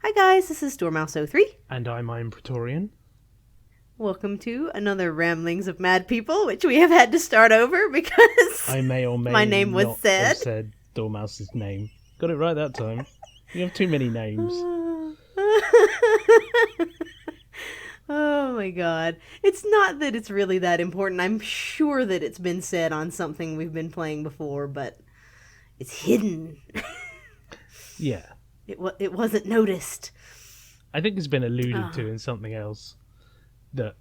Hi guys, this is Dormouse03. And I'm Iron Praetorian. Welcome to another Ramblings of Mad People, which we have had to start over because I may or may my name was not said. have said Dormouse's name. Got it right that time. You have too many names. Oh my god. It's not that it's really that important. I'm sure that it's been said on something we've been playing before, but it's hidden. Yeah. It wasn't noticed. I think it's been alluded to in something else that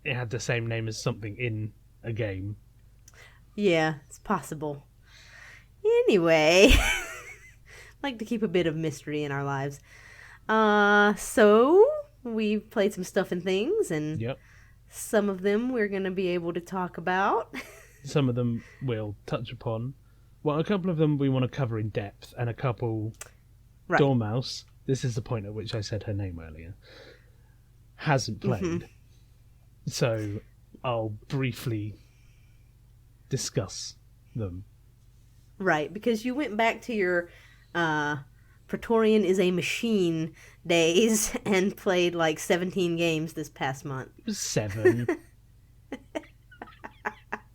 it had the same name as something in a game. Yeah, it's possible. Anyway, like to keep a bit of mystery in our lives. So we've played some stuff and things, and Yep. some of them we're going to be able to talk about. Some of them we'll touch upon. Well, a couple of them we want to cover in depth, and a couple... Right. Dormouse, this is the point at which I said her name earlier, hasn't played. Mm-hmm. So I'll briefly discuss them. Right, because you went back to your Praetorian is a Machine days and played like 17 games this past month. It was 7.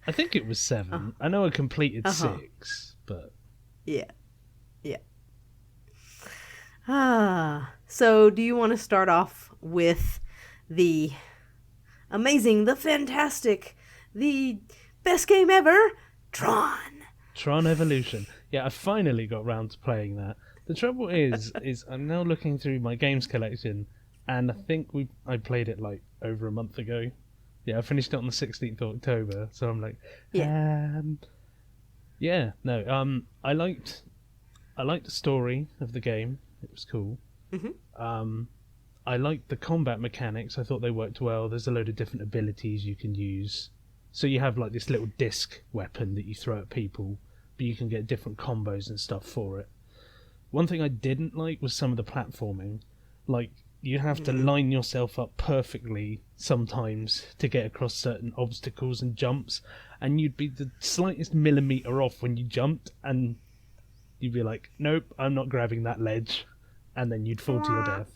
I think it was 7. I know I completed 6, but... Yeah. So do you want to start off with the amazing, the fantastic, the best game ever, Tron? Tron Evolution. Yeah, I finally got round to playing that. The trouble is I'm now looking through my games collection, and I think I played it like over a month ago. Yeah, I finished it on the 16th of October, so I'm like, I liked the story of the game. It was cool. Mm-hmm. I liked the combat mechanics. I thought they worked well. There's a load of different abilities you can use. So you have like this little disc weapon that you throw at people, but you can get different combos and stuff for it. One thing I didn't like was some of the platforming. Like, you have to line yourself up perfectly sometimes to get across certain obstacles and jumps, and you'd be the slightest millimetre off when you jumped, and you'd be like, nope, I'm not grabbing that ledge, and then you'd fall to your death.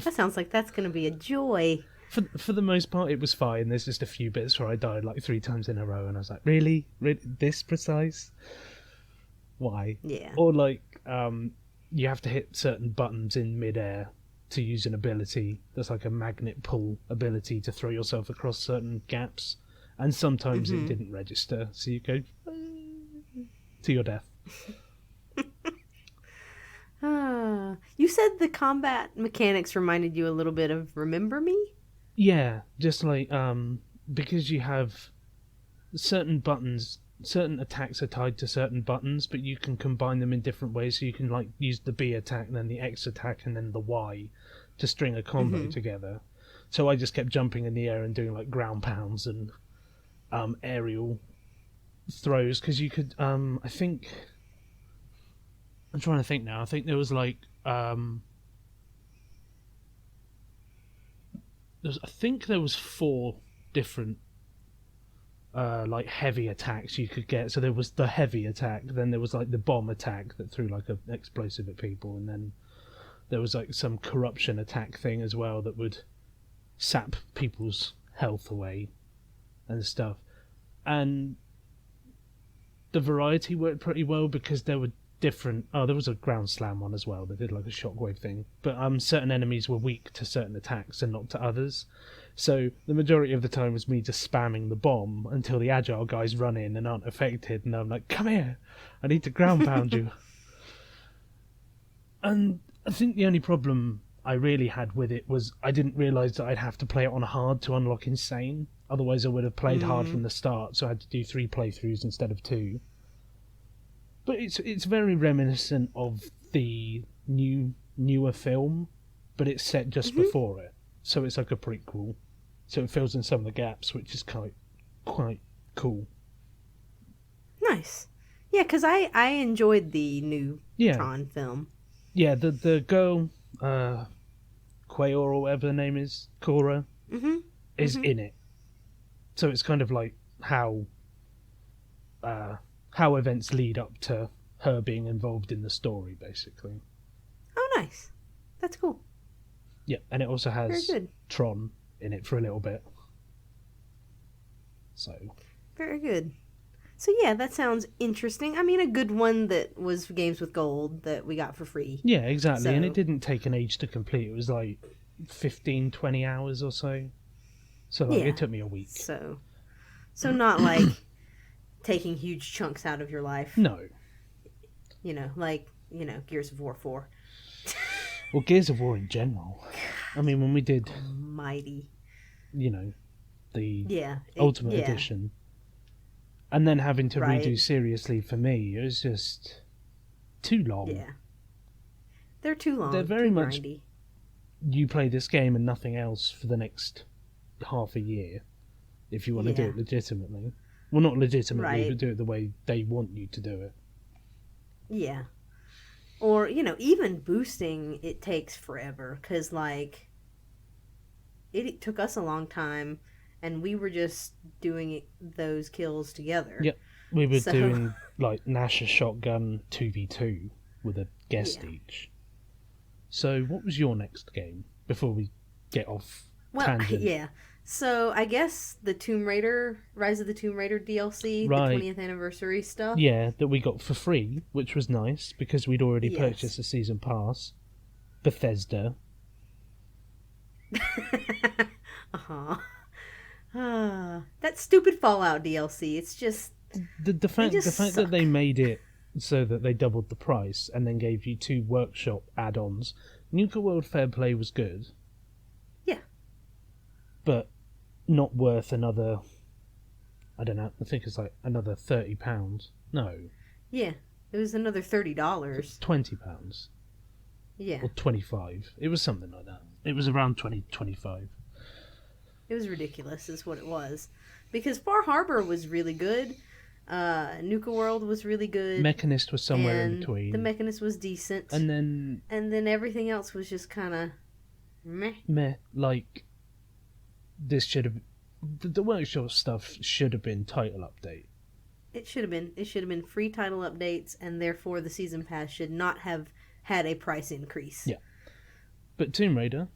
That sounds like that's going to be a joy. For the most part, it was fine. There's just a few bits where I died like 3 times in a row, and I was like, really? This precise? Why? Yeah. Or like, you have to hit certain buttons in midair to use an ability. That's like a magnet pull ability to throw yourself across certain gaps, and sometimes it didn't register, so you go to your death. You said the combat mechanics reminded you a little bit of Remember Me? Yeah, just like, because you have certain buttons, certain attacks are tied to certain buttons, but you can combine them in different ways, so you can like use the B attack and then the X attack and then the Y to string a combo together. So I just kept jumping in the air and doing like ground pounds and aerial throws, because you could, I think... I'm trying to think now. I think there was like... I think there was 4 different like heavy attacks you could get. So there was the heavy attack, then there was like the bomb attack that threw like an explosive at people, and then there was like some corruption attack thing as well that would sap people's health away and stuff. And the variety worked pretty well because there were different... there was a ground slam one as well that did like a shockwave thing, but certain enemies were weak to certain attacks and not to others, so the majority of the time was me just spamming the bomb until the agile guys run in and aren't affected, and I'm like, come here, I need to ground pound you. And I think the only problem I really had with it was I didn't realise that I'd have to play it on hard to unlock Insane. Otherwise I would have played hard from the start, so I had to do 3 playthroughs instead of 2. But it's very reminiscent of the newer film, but it's set just before it, so it's like a prequel. So it fills in some of the gaps, which is quite cool. Nice. Yeah, because I enjoyed the new Tron film. Yeah, the girl, Quayor or whatever the name is, Cora, is in it. So it's kind of like how events lead up to her being involved in the story, basically. Oh, Nice. That's cool. Yeah, and it also Very has good. Tron in it for a little bit. So. Very good. So yeah, that sounds interesting. I mean, a good one that was Games with Gold that we got for free. Yeah, exactly. And So- it didn't take an age to complete. It was like 15, 20 hours or so. So like, Yeah. it took me a week. So not like taking huge chunks out of your life. No. Gears of War 4. Well, Gears of War in general. I mean, when we did, Mighty. The Yeah. Ultimate Edition, and then having to Right. redo seriously for me, it was just too long. Yeah. They're too long. They're very too much- grindy. You play this game and nothing else for the next half a year, if you want to do Yeah. it legitimately. Well, not legitimately, Right. but do it the way they want you to do it. Yeah. Or, even boosting, it takes forever. Because, it took us a long time, and we were just doing those kills together. Yep. We were So- doing, like, Nasher Shotgun 2v2 with a guest Yeah. each. So, what was your next game, before we get off Well, tangent? yeah. So, I guess the Rise of the Tomb Raider DLC, Right. the 20th anniversary stuff. Yeah, that we got for free, which was nice, because we'd already Yes. purchased a season pass. Bethesda. Uh-huh. That stupid Fallout DLC. It's just... The fact just that suck. they made it so that they doubled the price and then gave you 2 workshop add-ons. Nuka World Fair Play was good. Yeah. But not worth another, I don't know, I think it's like another £30. No, Yeah. It was another $30. £20 Yeah. or 25. It was something like that. It was around 25. It was ridiculous, is what it was. Because Far Harbor was really good. Nuka World was really good. Mechanist was somewhere in and between. The Mechanist was decent. And then And then everything else was just kind of meh. like this should have the workshop stuff should have been title update. It should have been. It should have been free title updates, and therefore the season pass should not have had a price increase. Yeah. But Tomb Raider,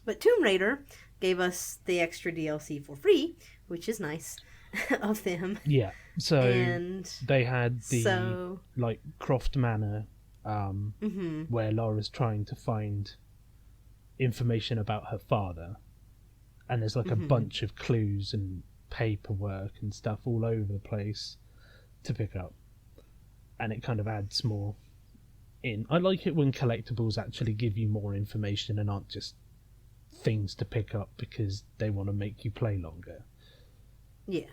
But Tomb Raider gave us the extra DLC for free, which is nice of them. yeah. So And they had the so, like Croft Manor, mhm. where Laura's trying to find information about her father, and there's like a bunch of clues and paperwork and stuff all over the place to pick up, and it kind of adds more in. I like it when collectibles actually give you more information and aren't just things to pick up because they want to make you play longer. Yeah,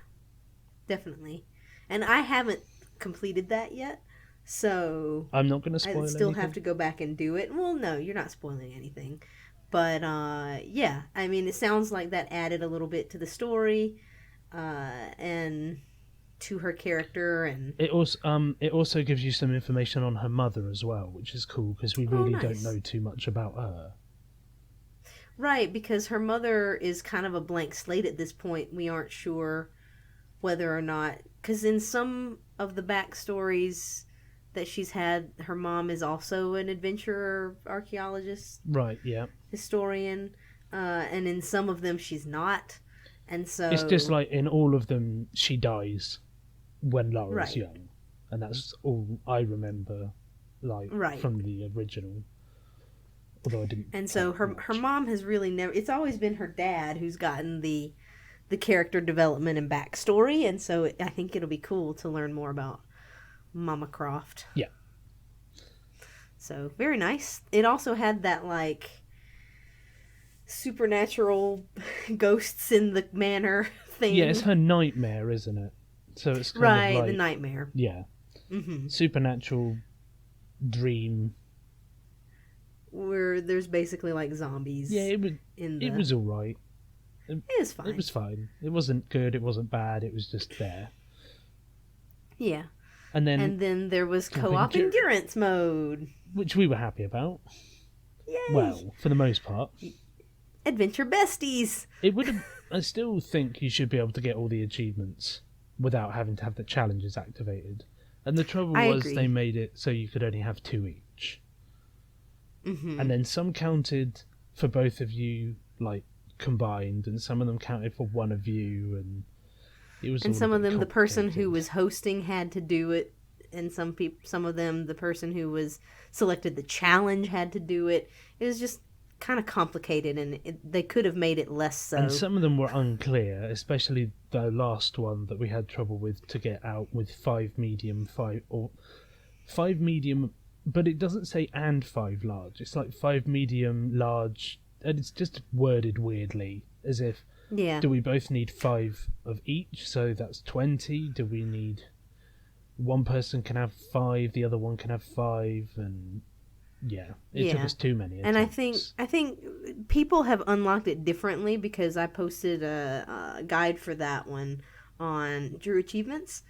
definitely. And I haven't completed that yet, so I'm not going to spoil I still anything. have to go back and do it. Well, no, you're not spoiling anything. But, yeah, I mean, it sounds like that added a little bit to the story, and to her character, and... It also gives you some information on her mother as well, which is cool because we really don't nice. know too much about her. Right, because her mother is kind of a blank slate at this point. We aren't sure whether or not... Because in some of the backstories that she's had, her mom is also an adventurer, archaeologist, Right, yeah. historian, and in some of them she's not. And so... It's just like in all of them, she dies when Laura's Right. young. And that's all I remember, like, Right. from the original. Although I didn't... And so play her much. mom has really never... It's always been her dad who's gotten the character development and backstory, and so I think it'll be cool to learn more about Mama Croft. Yeah. So, very nice. It also had that, like, supernatural ghosts in the manor thing. Yeah, it's her nightmare, isn't it? So it's kind right, of like... the nightmare. Yeah. Mm-hmm. Supernatural dream. Where there's basically, like, zombies. Yeah, in the... it was all right. It was fine. It was fine. It wasn't good, it wasn't bad, it was just there. Yeah. And then, And then there was Camping co-op Gear. endurance mode. which we were happy about. Yay! Well, for the most part. Adventure besties. It would have... I still think you should be able to get all the achievements without having to have the challenges activated. And the trouble I was agree. they made it so you could only have 2 each. and then some counted for both of you, like, combined, and some of them counted for one of you, and it was And all some a of bit them, the person who complicated. was hosting had to do it, and some of them, the person who was selected the challenge had to do it. It was just kind of complicated, and they could have made it less so. And some of them were unclear, especially the last one that we had trouble with to get out with 5 medium, 5 medium, but it doesn't say and 5 large. It's like 5 medium, large, and it's just worded weirdly, as if, Yeah. do we both need 5 of each? So that's 20. Do we need one person can have 5, the other one can have 5, and it took us too many and attempts. I think people have unlocked it differently, because I posted a guide for that one on Drew Achievements,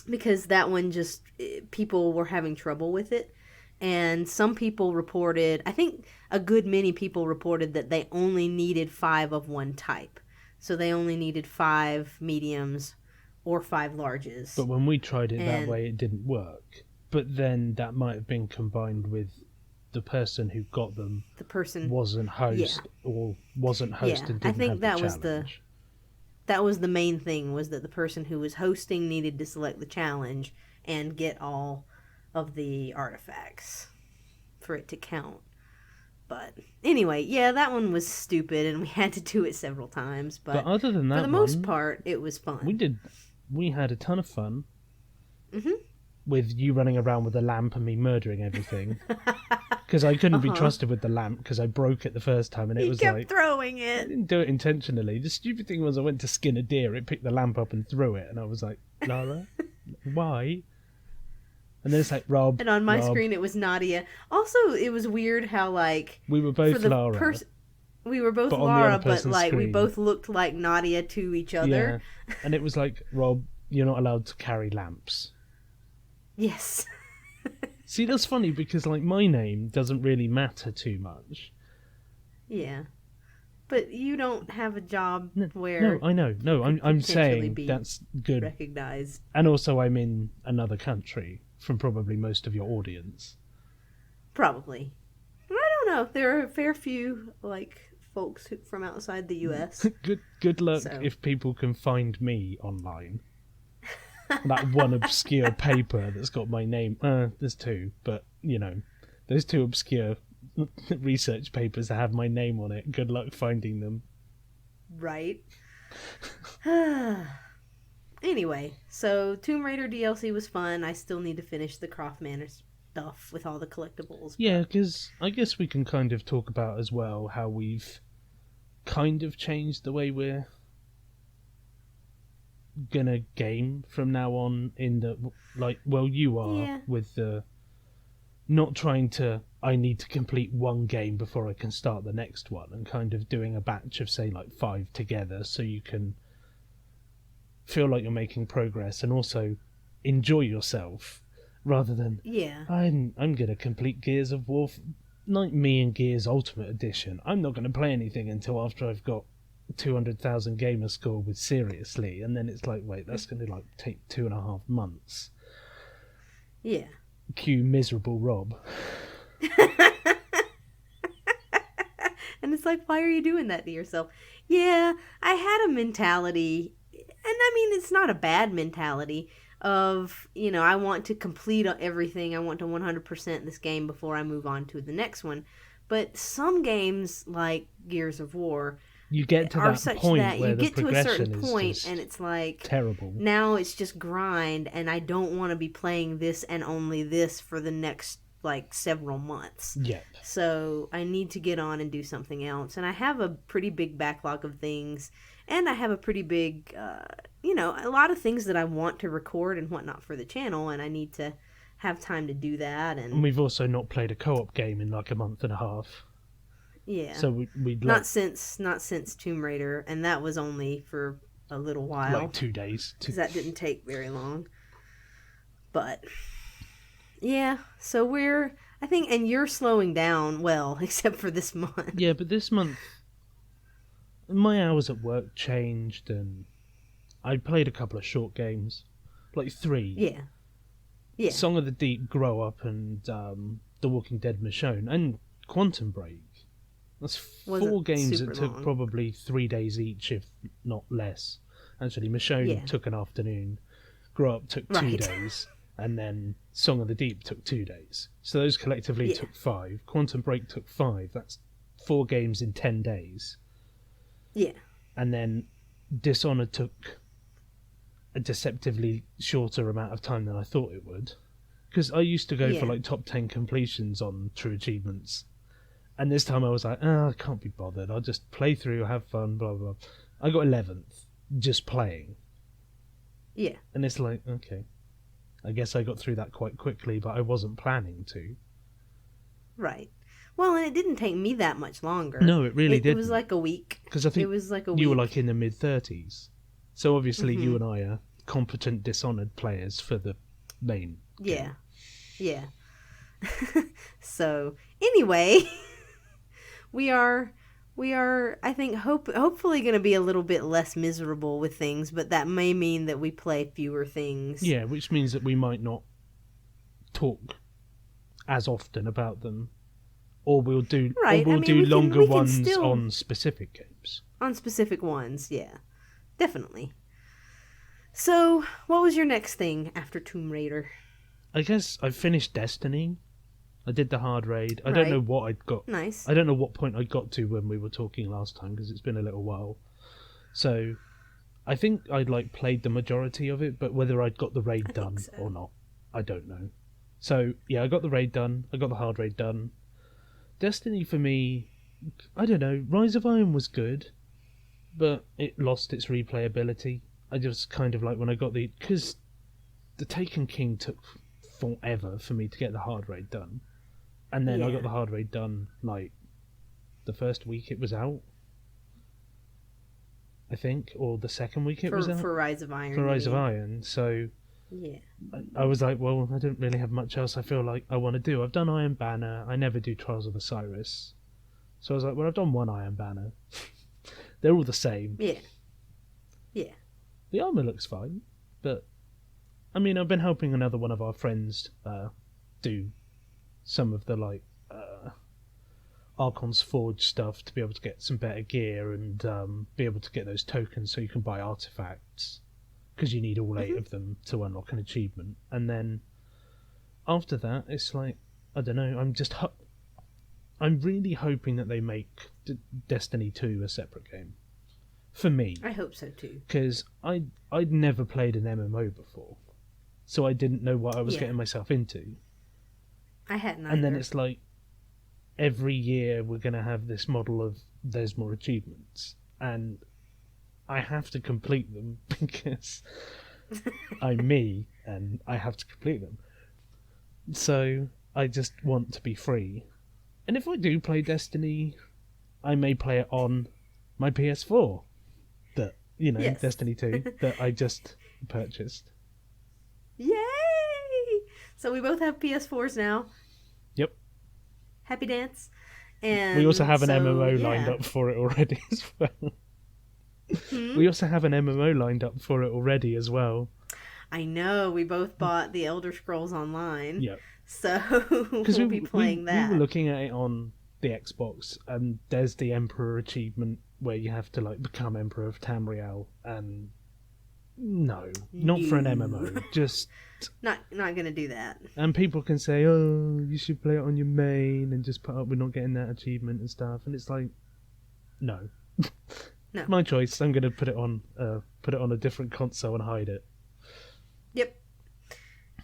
because that one just, people were having trouble with it. And some people reported, I think a good many people reported that they only needed 5 of one type. So they only needed 5 mediums or 5 larges. But when we tried it that way, it didn't work. But then that might have been combined with the person who got them. The person wasn't host or wasn't host and didn't I think have that the was challenge. that was the main thing, was that the person who was hosting needed to select the challenge and get all of the artifacts for it to count. But anyway, yeah, that one was stupid, and we had to do it several times. But other than that, for the most part, it was fun. We had a ton of fun. With you running around with a lamp and me murdering everything. Because I couldn't be trusted with the lamp, because I broke it the first time, and it was kept like... throwing I it. didn't do it intentionally. The stupid thing was I went to skin a deer, it picked the lamp up and threw it, and I was like, Lara, why? And then it's like, Rob. And on my screen, it was Nadia. Also, it was weird how, like... We were both Lara. We were both but Lara, but, like, screen, we both looked like Nadia to each other. Yeah. And it was like, Rob, you're not allowed to carry lamps. Yes. See, that's funny, because, like, my name doesn't really matter too much. Yeah. But you don't have a job where... No, I know. No, I'm saying that's good. Recognized. And also I'm in another country from probably most of your audience. Probably. I don't know. There are a fair few, like, folks from outside the U.S. Good luck if people can find me online. That one obscure paper that's got my name. There's 2, but, you know, those 2 obscure research papers that have my name on it. Good luck finding them. Right. Anyway, so Tomb Raider DLC was fun. I still need to finish the Croft Manor stuff with all the collectibles. Yeah, because I guess we can kind of talk about as well how we've kind of changed the way we're gonna game from now on, in the, like, well, you are with the not trying to, I need to complete one game before I can start the next one, and kind of doing a batch of, say, like 5 together, so you can feel like you're making progress and also enjoy yourself, rather than I'm gonna complete Gears of War, like me and Gears Ultimate Edition. I'm not gonna play anything until after I've got 200,000 gamer score with Seriously, and then it's like, wait, that's going to like take 2.5 months. Yeah. Cue miserable Rob. And it's like, why are you doing that to yourself? Yeah, I had a mentality, and I mean, it's not a bad mentality of, you know, I want to complete everything. I want to 100% this game before I move on to the next one. But some games, like Gears of War, you get to that point where you the get to a certain progression point, is just and it's like terrible. Now it's just grind, and I don't want to be playing this and only this for the next like several months. Yep. So I need to get on and do something else, and I have a pretty big backlog of things, and I have a pretty big, a lot of things that I want to record and whatnot for the channel, and I need to have time to do that. And we've also not played a co-op game in like a month and a half. Yeah. So we'd not since Tomb Raider, and that was only for a little while. Like 2 days. Because that didn't take very long. But yeah, so I think, and you're slowing down, well, except for this month. Yeah, but this month my hours at work changed, and I played a couple of short games, like 3. Yeah. Song of the Deep, Grow Up, and The Walking Dead Michonne, and Quantum Break. That's four games that took probably 3 days each, if not less. Actually, Michonne took an afternoon, Grow Up took 2 days, and then Song of the Deep took 2 days. So those collectively took 5. Quantum Break took 5. That's 4 games in 10 days. Yeah. And then Dishonored took a deceptively shorter amount of time than I thought it would. Because I used to go for like top 10 completions on True Achievements. And this time I was like, I can't be bothered. I'll just play through, have fun, blah, blah. I got 11th, just playing. Yeah. And it's like, okay. I guess I got through that quite quickly, but I wasn't planning to. Right. Well, and it didn't take me that much longer. No, it really didn't. It was like a week. Because I think it was like a week. You were like in the mid-30s. So obviously you and I are competent Dishonored players for the main game. Yeah. So, anyway, we are I think hopefully going to be a little bit less miserable with things, but that may mean that we play fewer things. Yeah, which means that we might not talk as often about them, or we'll do longer ones on specific games. On specific ones, yeah. Definitely. So, what was your next thing after Tomb Raider? I guess I finished Destiny. I did the hard raid. I don't know what I'd got. Nice. I don't know what point I got to when we were talking last time, because it's been a little while. So, I think I'd played the majority of it, but whether I'd got the raid done or not, I don't know. So, yeah, I got the raid done. I got the hard raid done. Destiny for me, I don't know. Rise of Iron was good, but it lost its replayability. I just kind of when I got because the Taken King took forever for me to get the hard raid done. And then I got the hard raid done, the first week it was out, I think, or the second week it was out. For Rise of Iron. For Rise of Iron, so... Yeah. I was like, well, I don't really have much else I feel like I want to do. I've done Iron Banner, I never do Trials of Osiris. So I was like, well, I've done one Iron Banner. They're all the same. Yeah. Yeah. The armour looks fine, but... I mean, I've been helping another one of our friends do some of the Archon's Forge stuff to be able to get some better gear and be able to get those tokens so you can buy artifacts, because you need all 8 of them to unlock an achievement. And then after that, it's I don't know. I'm really hoping that they make Destiny 2 a separate game. For me, I hope so too. Because I'd never played an MMO before. So I didn't know what I was getting myself into. I hadn't either. And then it's every year we're going to have this model of there's more achievements. And I have to complete them because I'm me and I have to complete them. So I just want to be free. And if I do play Destiny, I may play it on my PS4. That, Destiny 2, that I just purchased. Yay! So we both have PS4s now. Yep. Happy dance. And we also have an MMO lined up for it already as well. We also have an MMO lined up for it already as well. I know. We both bought the Elder Scrolls Online. Yep. So we'll be playing that. We were looking at it on the Xbox, and there's the Emperor achievement where you have to become Emperor of Tamriel, and no, not for an MMO. Just not gonna do that. And people can say, "Oh, you should play it on your main and just put up with not getting that achievement and stuff." And it's no, no, my choice. I'm gonna put it on a different console and hide it. Yep.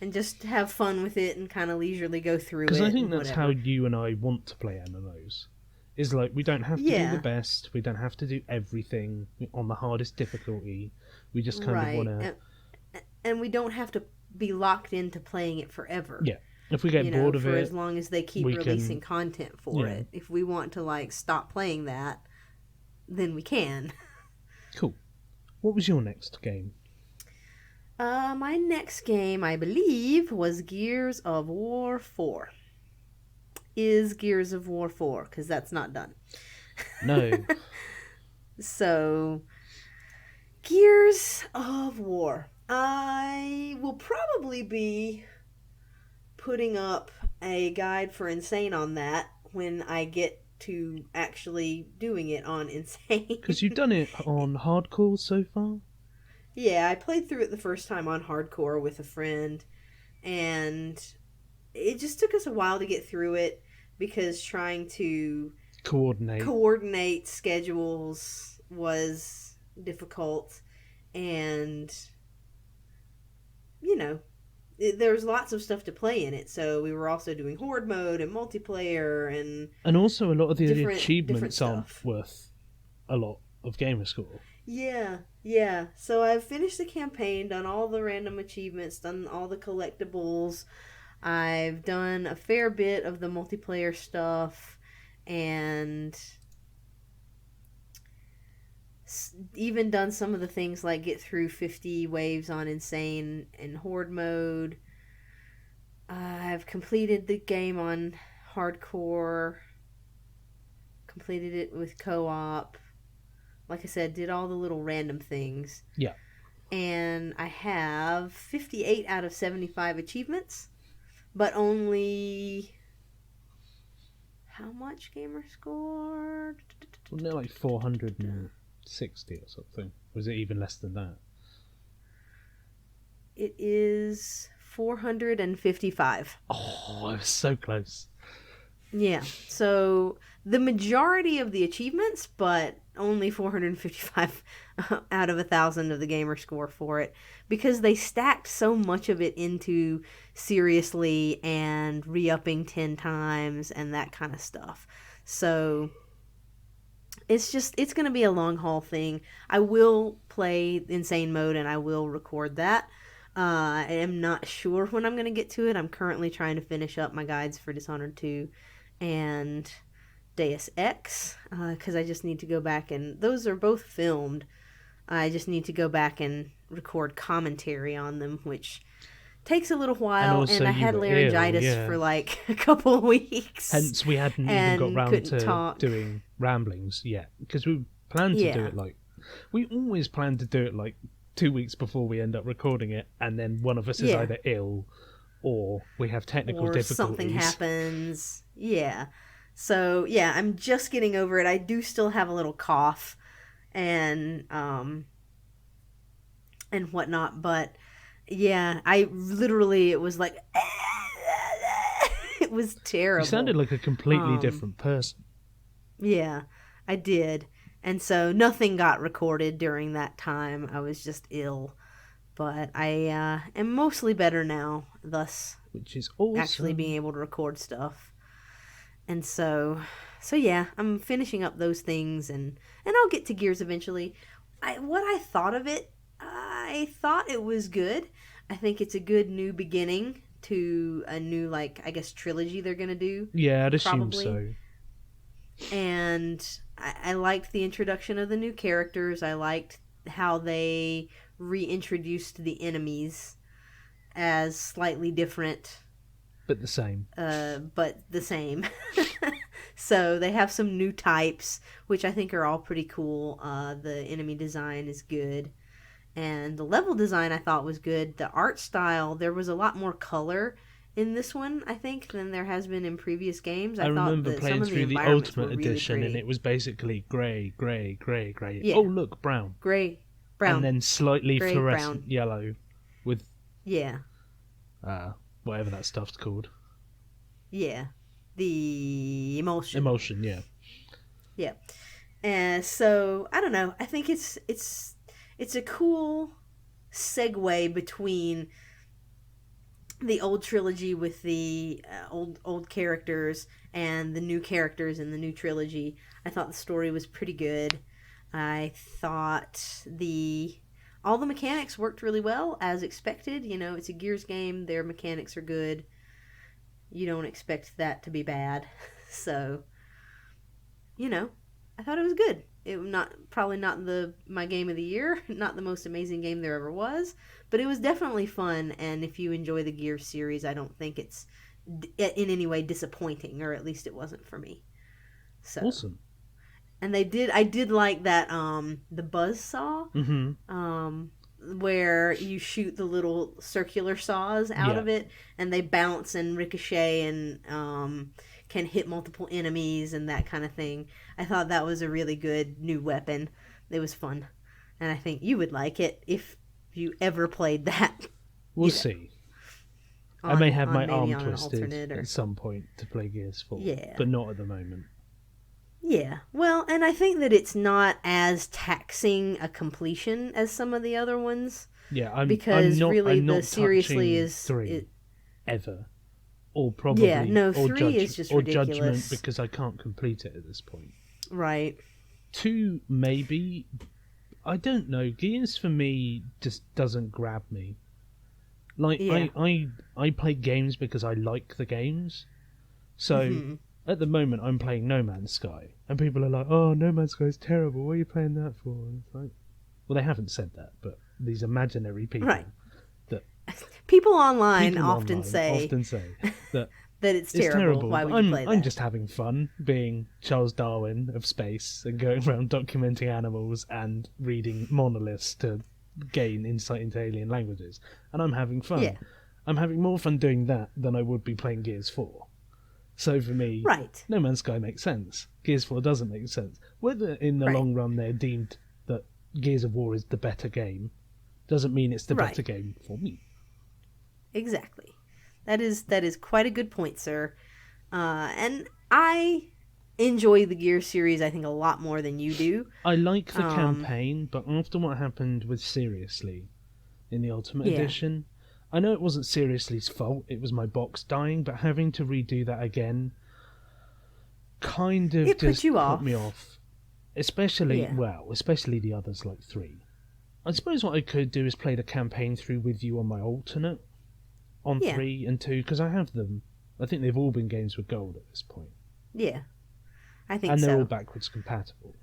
And just have fun with it and kind of leisurely go through it. Because I think that's how you and I want to play MMOs. Is we don't have to do the best. We don't have to do everything on the hardest difficulty. We just kind of want to... And we don't have to be locked into playing it forever. Yeah. If we get bored of it... For as long as they keep releasing content for it. If we want to, stop playing that, then we can. Cool. What was your next game? My next game, I believe, was Gears of War 4. Is Gears of War 4, because that's not done. No. So, Gears of War. I will probably be putting up a guide for Insane on that when I get to actually doing it on Insane. Because you've done it on hardcore so far? Yeah, I played through it the first time on hardcore with a friend, and it just took us a while to get through it because trying to coordinate schedules was difficult, and you know, there was lots of stuff to play in it, so we were also doing horde mode and multiplayer and also a lot of the different achievements aren't worth a lot of gamer score. Yeah. So I've finished the campaign, done all the random achievements, done all the collectibles. I've done a fair bit of the multiplayer stuff, and even done some of the things like get through 50 waves on Insane and Horde mode. I've completed the game on hardcore, completed it with co-op. Like I said, did all the little random things. Yeah. And I have 58 out of 75 achievements, but only... How much gamer score? Wasn't it like 460 or something? Was it even less than that? It is 455. Oh, I was so close. Yeah, so the majority of the achievements, but only 455 out of 1,000 of the gamer score for it, because they stacked so much of it into seriously and re-upping 10 times and that kind of stuff. So it's going to be a long haul thing. I will play Insane mode and I will record that. I am not sure when I'm going to get to it. I'm currently trying to finish up my guides for Dishonored 2 and Deus Ex, because I just need to go back, and those are both filmed. I just need to go back and record commentary on them, which takes a little while, and I had laryngitis for like a couple of weeks. Hence, we hadn't even got round to doing ramblings yet, because we planned to do it we always plan to do it like 2 weeks before we end up recording it, and then one of us is either ill or we have technical difficulties. Something happens. Yeah. So, yeah, I'm just getting over it. I do still have a little cough and whatnot, but yeah, I literally, it was like, it was terrible. You sounded like a completely different person. Yeah, I did. And so nothing got recorded during that time. I was just ill. But I am mostly better now, thus which is awesome. Actually being able to record stuff. And so yeah, I'm finishing up those things, and I'll get to Gears eventually. What I thought of it, I thought it was good. I think it's a good new beginning to a new, like, I guess, trilogy they're going to do. Yeah, I'd assume so. And I liked the introduction of the new characters. I liked how they reintroduced the enemies as slightly different. But the same. So they have some new types, which I think are all pretty cool. The enemy design is good. And the level design I thought was good. The art style, there was a lot more color in this one, I think, than there has been in previous games. I remember playing through the Ultimate Edition, and it was basically grey. Yeah. Oh, look, brown. Brown. And then slightly fluorescent yellow with... Yeah. Whatever that stuff's called. Yeah. The emulsion. Emulsion, yeah. Yeah. And so, I don't know. I think it's a cool segue between the old trilogy with the old characters and the new characters in the new trilogy. I thought the story was pretty good. I thought all the mechanics worked really well, as expected. You know, it's a Gears game. Their mechanics are good. You don't expect that to be bad. So, you know, I thought it was good. It probably not my game of the year, not the most amazing game there ever was, but it was definitely fun. And if you enjoy the Gears series, I don't think it's in any way disappointing, or at least it wasn't for me. So awesome. And I did like that the buzzsaw. Mm-hmm. where you shoot the little circular saws out of it, and they bounce and ricochet and can hit multiple enemies and that kind of thing. I thought that was a really good new weapon. It was fun, and I think you would like it if you ever played that. We'll see. I may have my arm twisted at some point to play Gears 4, but not at the moment. Yeah, well, and I think that it's not as taxing a completion as some of the other ones. Yeah, I'm not seriously is 3 ever, or probably 3 is just ridiculous. Or Judgment, because I can't complete it at this point. Right. 2 maybe. I don't know. Gears for me just doesn't grab me. Like I play games because I like the games. So at the moment I'm playing No Man's Sky, and people are like, "Oh, No Man's Sky is terrible. What are you playing that for?" And it's like, well, they haven't said that, but these imaginary people that people online often say that that it's terrible. Why would you play that? I'm just having fun being Charles Darwin of space and going around documenting animals and reading monoliths to gain insight into alien languages, and I'm having fun. Yeah. I'm having more fun doing that than I would be playing Gears 4. So for me, No Man's Sky makes sense. Gears 4 doesn't make sense. Whether in the long run they're deemed that Gears of War is the better game doesn't mean it's the better game for me. Exactly. That is quite a good point, sir. And I enjoy the Gears series, I think, a lot more than you do. I like the campaign, but after what happened with Seriously in the Ultimate Edition, I know it wasn't Seriously's fault, it was my box dying, but having to redo that again kind of just put me off. Especially the others like 3. I suppose what I could do is play the campaign through with you on my alternate on 3 and 2, because I have them. I think they've all been games with gold at this point. Yeah. I think and they're all backwards compatible.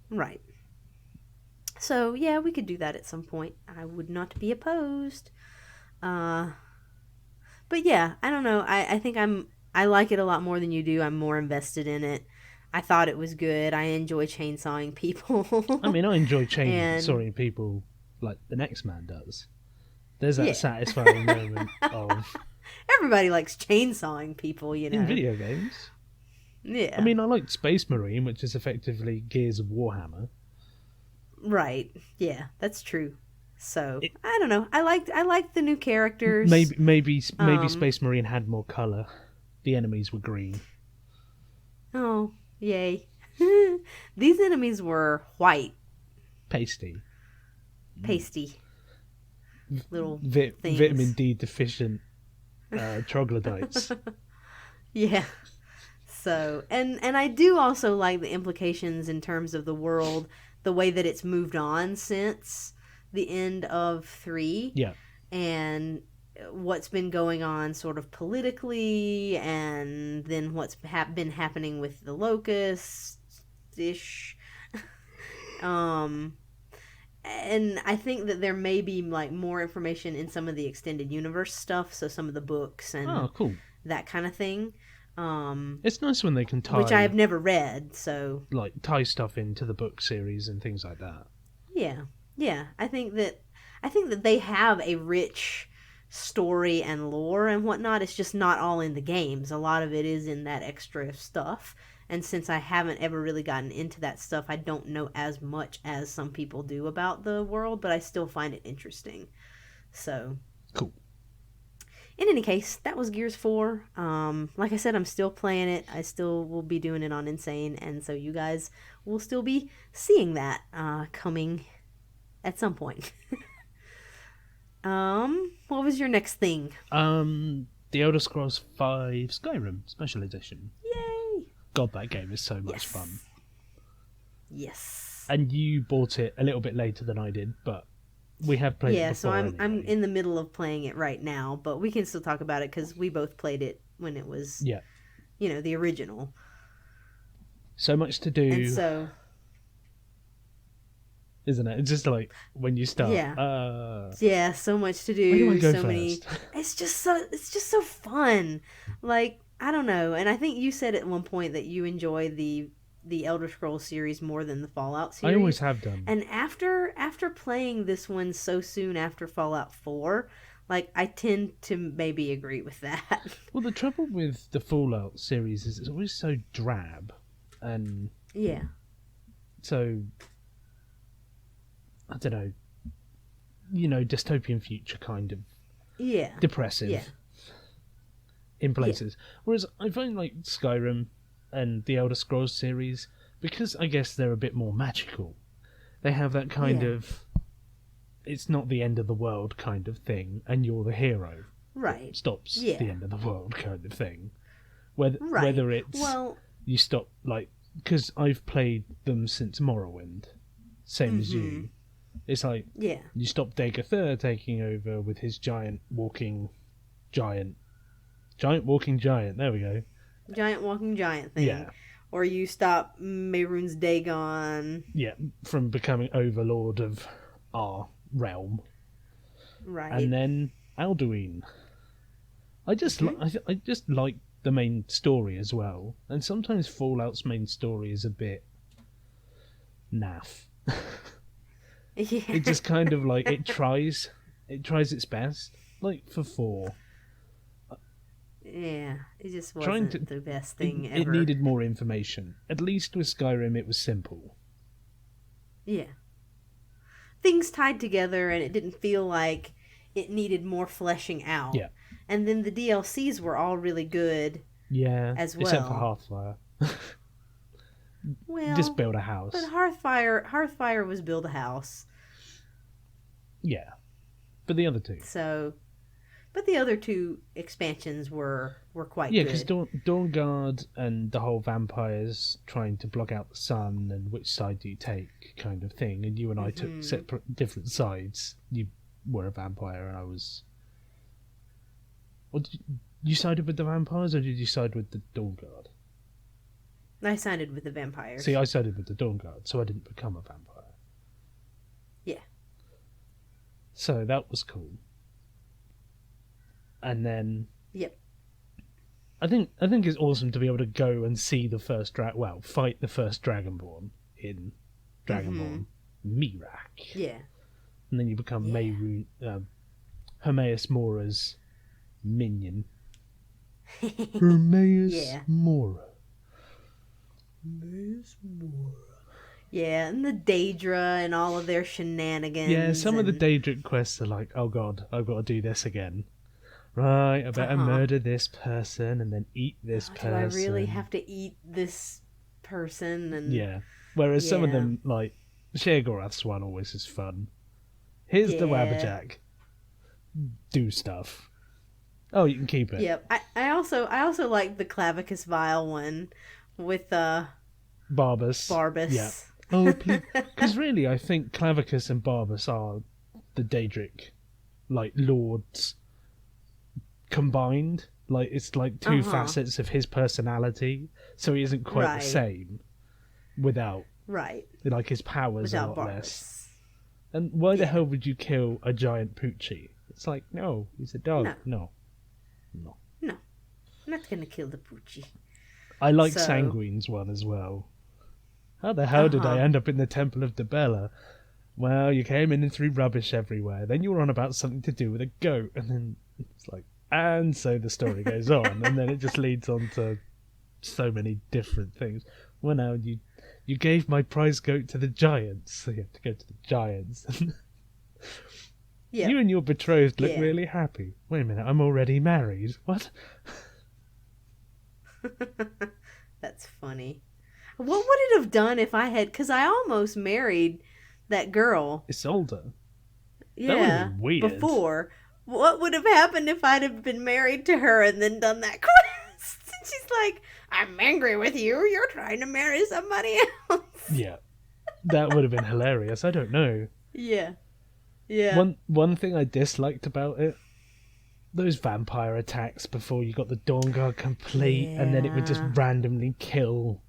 Right. So, yeah, we could do that at some point. I would not be opposed. But yeah, I don't know. I think I like it a lot more than you do. I'm more invested in it. I thought it was good. I enjoy chainsawing people. I mean, I enjoy chainsawing people like the next man does. There's that satisfying moment of... Everybody likes chainsawing people, you know. In video games. Yeah. I mean, I like Space Marine, which is effectively Gears of Warhammer. Right. Yeah, that's true. So, I don't know. I liked the new characters. Maybe Space Marine had more colour. The enemies were green. Oh, yay. These enemies were white. Pasty. Little things. Vitamin D deficient troglodytes. Yeah. So, and I do also like the implications in terms of the world, the way that it's moved on since the end of 3. Yeah. And what's been going on sort of politically, and then what's been happening with the locusts-ish. And I think that there may be like more information in some of the extended universe stuff, so some of the books and that kind of thing. It's nice when they can tie, which I have never read, so like tie stuff into the book series and things like that. Yeah. I think that they have a rich story and lore and whatnot. It's just not all in the games. A lot of it is in that extra stuff. And since I haven't ever really gotten into that stuff, I don't know as much as some people do about the world, but I still find it interesting. So cool. In any case, that was Gears 4. Like I said, I'm still playing it. I still will be doing it on Insane, and so you guys will still be seeing that coming at some point. What was your next thing? The Elder Scrolls V Skyrim Special Edition. Yay! God, that game is so much fun. Yes. And you bought it a little bit later than I did, but we have played it before. Yeah, so I'm in the middle of playing it right now, but we can still talk about it because we both played it when it was, the original. So much to do. And so... Isn't it? It's just like when you start. Yeah, so much to do. Where do I go first? Many. It's just so fun. Like, I don't know. And I think you said at one point that you enjoy the the Elder Scrolls series more than the Fallout I series. always have done. And after playing this one so soon after Fallout 4, like, I tend to maybe agree with that. Well, the trouble with the Fallout series is it's always so drab, and Yeah. so I don't know, dystopian future kind of Yeah. depressive Yeah. in places. Whereas I find like Skyrim and the Elder Scrolls series, because I guess they're a bit more magical, they have that kind of it's not the end of the world kind of thing, and you're the hero. Right. It stops Yeah. the end of the world kind of thing. Whether it's you stop, like, because I've played them since Morrowind, same as you. It's like you stop Dagothr taking over with his giant walking giant. There we go. Giant walking giant thing. Yeah. Or you stop Mehrunes Dagon. Yeah, from becoming overlord of our realm. Right. And then Alduin. I just like the main story as well. And sometimes Fallout's main story is a bit naff. Yeah. It just kind of like it tries its best. Like for 4. Yeah, it just wasn't the best thing ever. It needed more information. At least with Skyrim it was simple. Yeah. Things tied together, and it didn't feel like it needed more fleshing out. Yeah. And then the DLCs were all really good. Yeah. As well. Except for Hearthfire. Well, just build a house. But Hearthfire was build a house. Yeah. But the other two. But the other 2 expansions were quite good. Yeah, because Dawnguard and the whole vampires trying to block out the sun and which side do you take kind of thing. And you and I took different sides. You were a vampire and I was... Well, you sided with the vampires or did you side with the Dawnguard? I sided with the vampires. See, I sided with the Dawnguard, so I didn't become a vampire. Yeah. So that was cool. And then... Yep. I think it's awesome to be able to go and see the first fight the first Dragonborn in Dragonborn Miraak. Yeah. And then you become Hermaeus Mora's minion. Hermaeus Mora. Hermaeus Mora. Yeah, and the Daedra and all of their shenanigans. Yeah, some of the Daedric quests are like, oh god, I've got to do this again. Right, I better murder this person and then eat this person. Do I really have to eat this person? And yeah. Whereas some of them, like, Sheogorath's one always is fun. Here's the Wabberjack. Do stuff. Oh, you can keep it. Yep. I also like the Clavicus Vile one with Barbas. Yeah. Oh, please. Because really, I think Clavicus and Barbas are the Daedric, like, lords combined. Like, it's like 2 facets of his personality, so he isn't quite the same without like his powers are a lot less. And why the hell would you kill a giant Poochie? It's like, no, he's a dog. No. I'm not gonna kill the Poochie. I like Sanguine's one as well. How the hell did I end up in the Temple of Dibella? Well, you came in and threw rubbish everywhere. Then you were on about something to do with a goat, and then it's like, and so the story goes on, and then it just leads on to so many different things. Well, now you gave my prize goat to the giants, so you have to go to the giants. You and your betrothed look really happy. Wait a minute, I'm already married. What? That's funny. What would it have done if I had... Because I almost married that girl. Isolde. Yeah. That would have been weird. Before. What would have happened if I'd have been married to her and then done that quest? And she's like, I'm angry with you. You're trying to marry somebody else. Yeah. That would have been hilarious. I don't know. Yeah. One thing I disliked about it, those vampire attacks before you got the Dawnguard complete, and then it would just randomly kill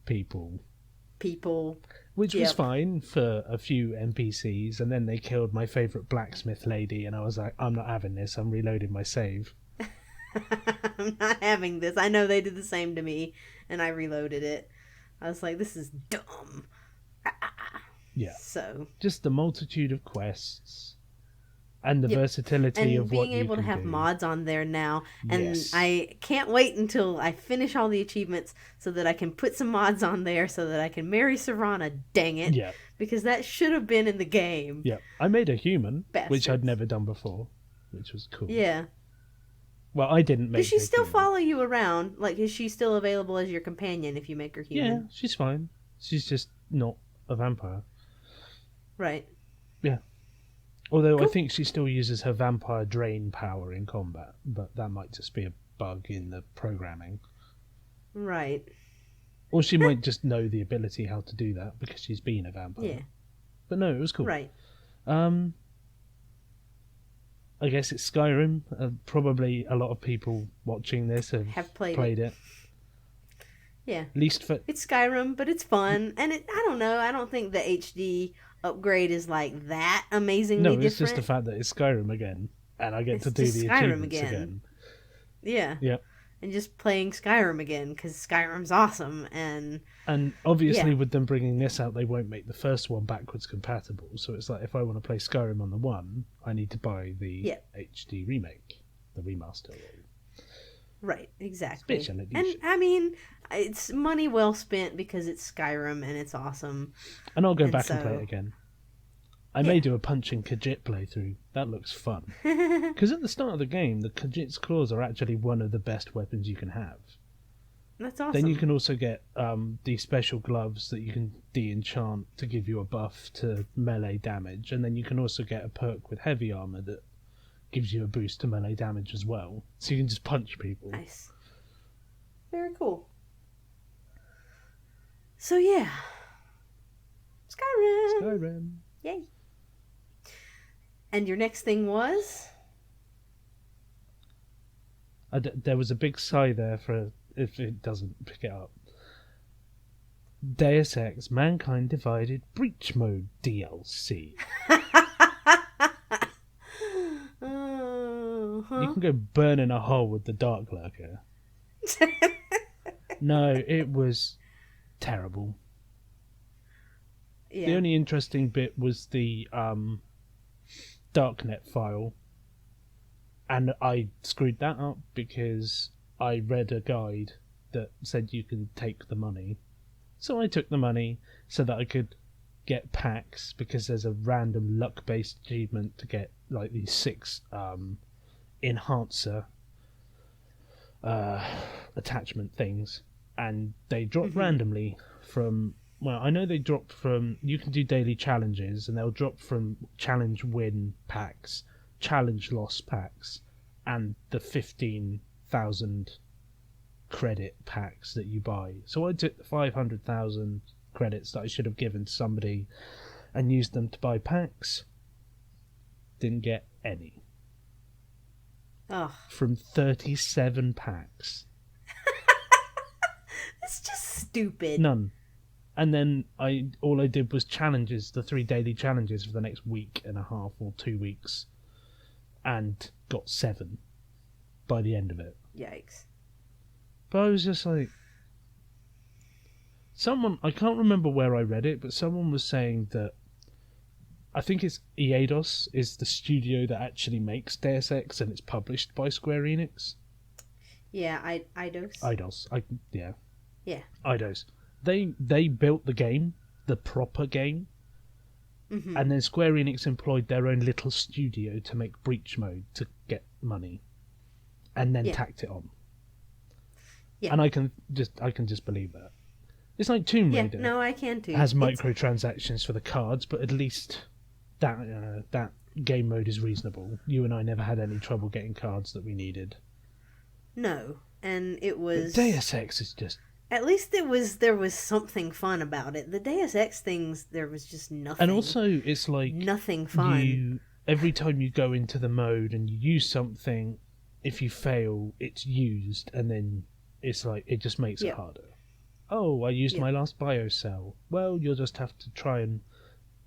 people. Which was fine for a few NPCs, and then they killed my favourite blacksmith lady, and I was like, I'm not having this, I'm reloading my save. I'm not having this. I know they did the same to me, and I reloaded it. I was like, this is dumb. Yeah. So just the multitude of quests and the Yep. versatility and of what being you able to can have do. mods on there now, and Yes. I can't wait until I finish all the achievements so that I can put some mods on there so that I can marry Serana. Dang it! Yeah. Because that should have been in the game. Yeah. I made a human, which I'd Bastards. never done before, which was cool. Yeah. Well, I didn't make Does she a still human. follow you around? Like, is she still available as your companion if you make her Yeah, human? she's fine. She's just not a vampire. Right. Yeah. Although I Cool. think she still uses her vampire drain power in combat, but that might just be a bug in the programming. Right. Or she might just know the ability how to do that because she's been a vampire. Yeah. But no, it was cool. Right. I guess it's Skyrim. Probably a lot of people watching this have Played it. Yeah. At least for... It's Skyrim, but it's fun. And I don't know. I don't think the HD upgrade is like that amazingly No, different. it's just the fact that it's Skyrim again. And I get It's to do just the Skyrim achievements again. Yeah. Yeah. And just playing Skyrim again because Skyrim's awesome. And obviously Yeah. with them bringing this out, they won't make the first one backwards compatible. So it's like if I want to play Skyrim on the one, I need to buy the HD remake, the remaster. right, exactly. Special edition. And I mean, it's money well spent because it's Skyrim and it's awesome. And I'll go And back and play so- it again. I may do a punch and Khajiit playthrough. That looks fun. Because at the start of the game, the Khajiit's claws are actually one of the best weapons you can have. That's awesome. Then you can also get these special gloves that you can de-enchant to give you a buff to melee damage. And then you can also get a perk with heavy armor that gives you a boost to melee damage as well. So you can just punch people. Nice. Very cool. So yeah. Skyrim. Skyrim. Yay. And your next thing was? There was a big sigh there for if it doesn't pick it up. Deus Ex Mankind Divided Breach Mode DLC. You can go burn in a hole with the Dark Lurker. No, it was terrible. Yeah. The only interesting bit was the Darknet file. And I screwed that up because I read a guide that said you can take the money. So I took the money so that I could get packs because there's a random luck-based achievement to get like these 6 enhancer attachment things. And they drop randomly from... Well, I know they drop from... You can do daily challenges and they'll drop from challenge win packs, challenge loss packs, and the 15,000 credit packs that you buy. So I took the 500,000 credits that I should have given to somebody and used them to buy packs. Didn't get any. Ugh. From 37 packs. That's just stupid. None. And then all I did was challenges, the 3 daily challenges for the next week and a half or 2 weeks, and got 7 by the end of it. Yikes. But I was just like... I can't remember where I read it, but someone was saying that I think it's Eidos is the studio that actually makes Deus Ex, and it's published by Square Enix. Yeah, Eidos. Eidos. Yeah. Yeah. Eidos. They built the game, the proper game, and then Square Enix employed their own little studio to make Breach Mode to get money, and then tacked it on. Yeah. And I can just believe that. It's like Tomb Raider. Yeah, no, I can too. Has microtransactions for the cards, but at least that game mode is reasonable. You and I never had any trouble getting cards that we needed. No, and it was... But Deus Ex is just... At least there was something fun about it. The Deus Ex things, there was just nothing. And also, it's like... Nothing fun. Every time you go into the mode and you use something, if you fail, it's used, and then it's like, it just makes it harder. Oh, I used my last biocell. Well, you'll just have to try and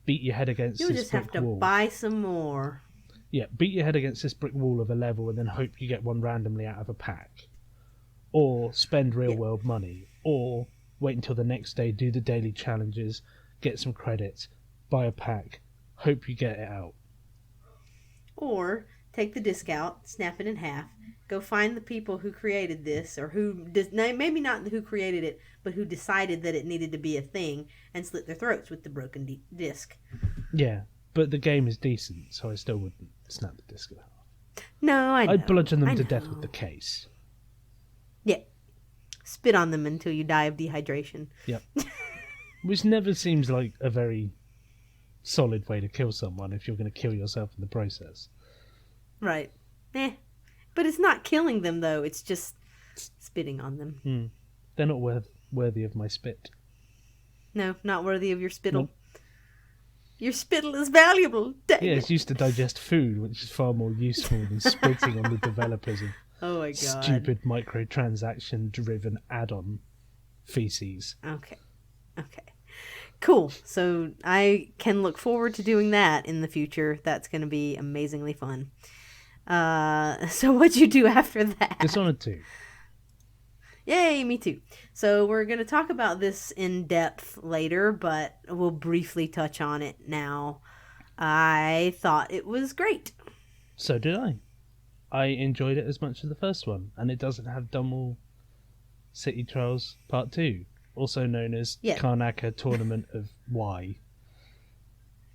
beat your head against this brick wall. You'll just have to buy some more. Yeah, beat your head against this brick wall of a level and then hope you get one randomly out of a pack. Or spend real-world money. Or wait until the next day, do the daily challenges, get some credits, buy a pack, hope you get it out. Or take the disc out, snap it in half, go find the people who created this, or maybe not who created it, but who decided that it needed to be a thing, and slit their throats with the broken disc. Yeah, but the game is decent, so I still wouldn't snap the disc in half. No, I know. I'd bludgeon them to death with the case. Yeah. Spit on them until you die of dehydration. Yep. Which never seems like a very solid way to kill someone if you're going to kill yourself in the process. Right. But it's not killing them, though. It's just spitting on them. They're not worthy of my spit. No, not worthy of your spittle. Nope. Your spittle is valuable. Dang Yeah, it. it's used to digest food, which is far more useful than spitting on the developers of Oh my god. stupid microtransaction-driven add-on feces. Okay. Cool. So I can look forward to doing that in the future. That's going to be amazingly fun. So what'd you do after that? Dishonored 2. Yay, me too. So we're going to talk about this in depth later, but we'll briefly touch on it now. I thought it was great. So did I. I enjoyed it as much as the first one, and it doesn't have Dunwall City Trials Part 2, also known as Karnaka Tournament of Y.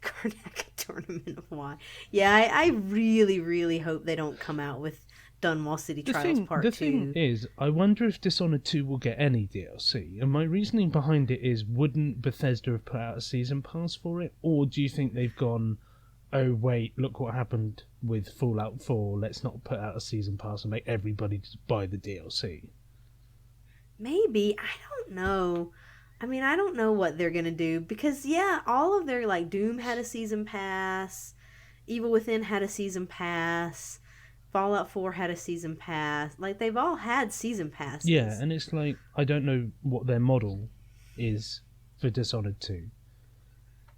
Karnaka Tournament of Y. Yeah, I really, really hope they don't come out with Dunwall City Trials Part 2. The thing is, I wonder if Dishonored 2 will get any DLC, and my reasoning behind it is, wouldn't Bethesda have put out a season pass for it, or do you think they've gone, oh wait, look what happened with Fallout 4, let's not put out a season pass and make everybody just buy the DLC? Maybe. I don't know. I mean, I don't know what they're going to do, because, all of their, Doom had a season pass, Evil Within had a season pass, Fallout 4 had a season pass. They've all had season passes. Yeah, and it's I don't know what their model is for Dishonored 2.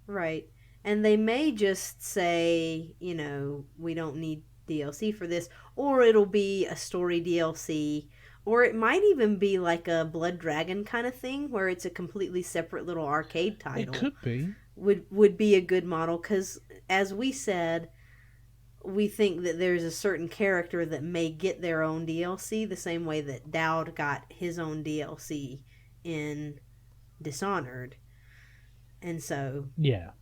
Right. And they may just say, we don't need DLC for this, or it'll be a story DLC, or it might even be like a Blood Dragon kind of thing, where it's a completely separate little arcade title. It could be. Would be a good model, because, as we said, we think that there's a certain character that may get their own DLC, the same way that Dowd got his own DLC in Dishonored. And so... Yeah.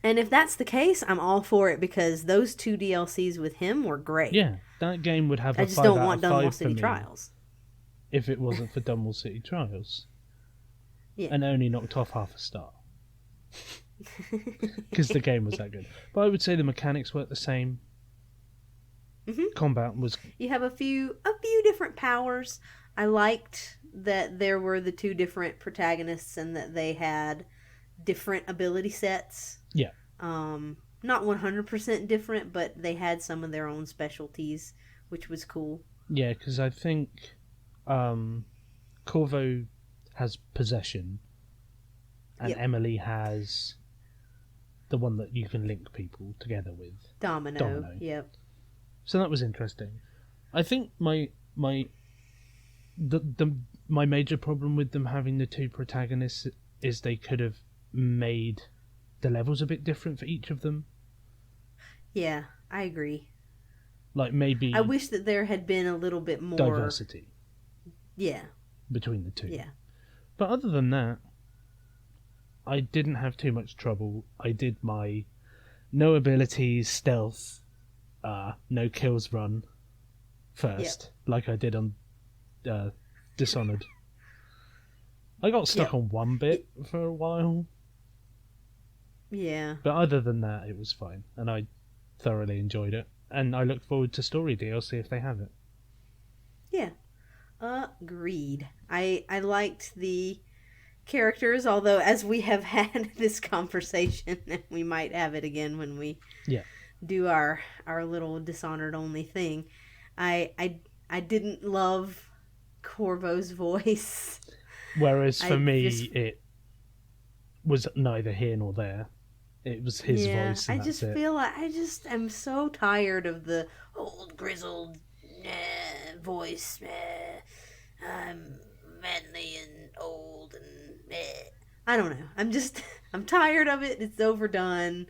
And if that's the case, I'm all for it, because those 2 DLCs with him were great. Yeah, that game would have a 5 I just don't out want of 5 Dunwall for City me Trials. if it wasn't for Dunwall City Trials. Yeah. And only knocked off half a star. Because the game was that good. But I would say the mechanics weren't the same. Mm-hmm. Combat was... You have a few different powers. I liked that there were the 2 different protagonists and that they had different ability sets. Yeah. Not 100% different, but they had some of their own specialties, which was cool. Yeah, because I think Corvo has possession, and Emily has the one that you can link people together with. Domino. Yep. So that was interesting. I think my major problem with them having the 2 protagonists is they could have made the levels a bit different for each of them. Yeah, I agree. Maybe... I wish that there had been a little bit more... diversity. Yeah. Between the 2. Yeah. But other than that, I didn't have too much trouble. I did my no abilities, stealth, no kills run first, like I did on Dishonored. I got stuck on one bit for a while. Yeah. But other than that, it was fine, and I thoroughly enjoyed it. And I look forward to story DLC if they have it. Yeah. Agreed. I liked the characters, although as we have had this conversation, and we might have it again when we do our little Dishonored only thing, I didn't love Corvo's voice. Whereas for me, it was neither here nor there. It was his voice. And I just feel like I just am so tired of the old grizzled voice. manly and old and I don't know. I'm tired of it. It's overdone.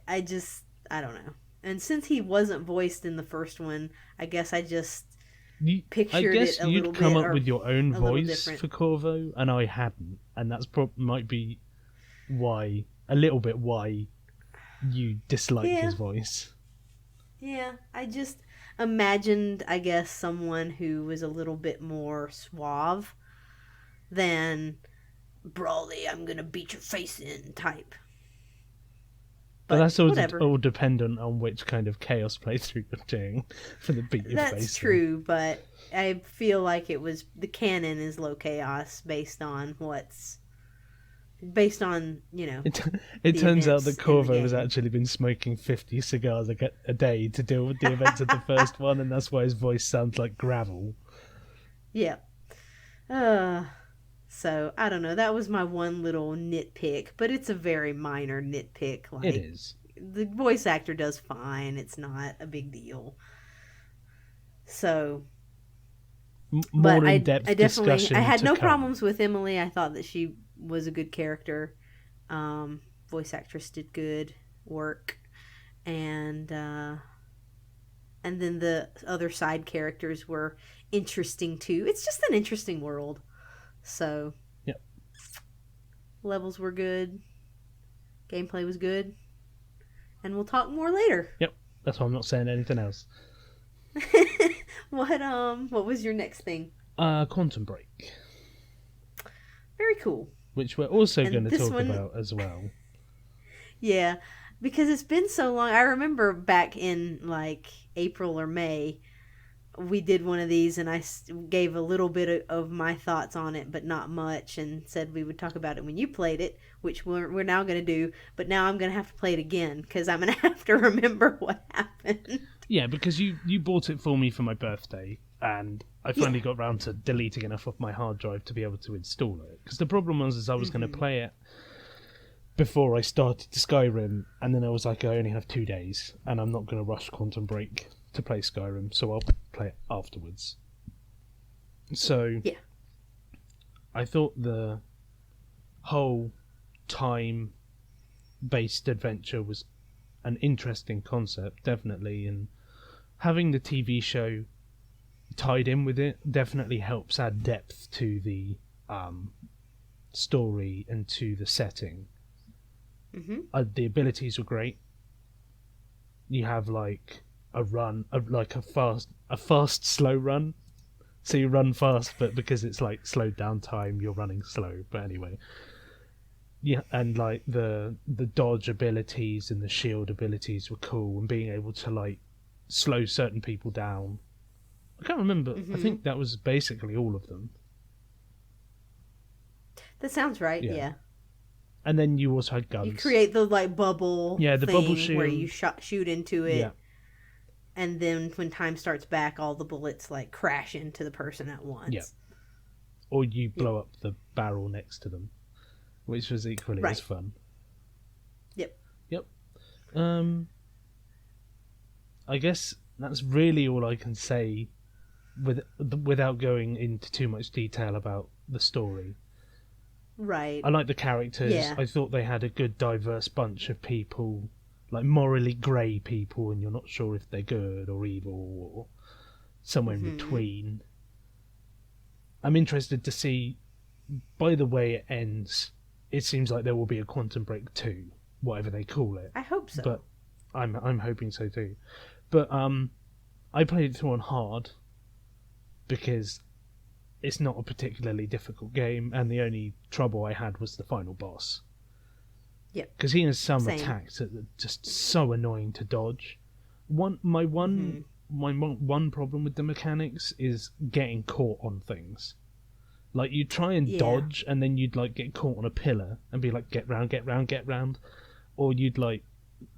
I don't know. And since he wasn't voiced in the first one, I guess I just I pictured guess it a you'd little come bit, up or with your own a little voice different. for Corvo, and I hadn't, and that's might be why you dislike Yeah, his voice. yeah. I just imagined, I guess, someone who was a little bit more suave than Brawly, I'm gonna beat your face in type. But But that's all, whatever. all dependent on which kind of chaos playthrough you're doing for the beat your That's face in. true, but I feel like it was the canon is low chaos based on It, it the turns out that events in the Corvo has game. actually been smoking 50 cigars a day to deal with the events of the first one, and that's why his voice sounds like gravel. Yeah. Uh, so I don't know. That was my one little nitpick, but it's a very minor nitpick. It Like is. the voice actor does fine. It's not a big deal. So, but More I in-depth definitely I discussion had to no come. problems with Emily. I thought that she was a good character. Voice actress did good work, and then the other side characters were interesting too. It's just an interesting world. So Yep. levels were good, gameplay was good, and we'll talk more later. Yep. That's why I'm not saying anything else. What was your next thing? Quantum Break, Very cool. which we're also going And to this talk one, about as well. yeah, because it's been so long. I remember back in like April or May, we did one of these, and I gave a little bit of my thoughts on it, but not much, and said we would talk about it when you played it, which we're now going to do. But now I'm going to have to play it again because I'm going to have to remember what happened. Yeah, because you bought it for me for my birthday, and I Yeah. finally got round to deleting enough off my hard drive to be able to install it. Because the problem was is I was going to play it before I started Skyrim, and then I was like, I only have 2 days, and I'm not going to rush Quantum Break to play Skyrim, so I'll play it afterwards. So Yeah. I thought the whole time-based adventure was an interesting concept, definitely, and having the TV show tied in with it definitely helps add depth to the story and to the setting. The abilities were great. You have like a run, like a fast, slow run. So you run fast, but because it's like slowed down time, you're running slow. But anyway, yeah, and like the dodge abilities and the shield abilities were cool, and being able to like slow certain people down. I can't remember. I think that was basically all of them. That sounds right. Yeah. Yeah. And then you also had guns. You create the like bubble Yeah, the bubble thing where shield. you shoot into it, Yeah. and then when time starts back, all the bullets like crash into the person at once. Yeah. Or you blow up the barrel next to them, which was equally as fun. Yep. I guess that's really all I can say without going into too much detail about the story. Right. I like the characters. Yeah. I thought they had a good diverse bunch of people, like morally grey people, and you're not sure if they're good or evil or somewhere in between. I'm interested to see, by the way it ends, it seems like there will be a Quantum Break 2, whatever they call it. I hope so. But I'm hoping so too. But I played it through on hard because it's not a particularly difficult game, and the only trouble I had was the final boss. Yep. Because he has some Same. attacks that are just so annoying to dodge. My one problem with the mechanics is getting caught on things. Like you try and dodge, and then you'd like get caught on a pillar and be like, get round, get round, get round, or you'd like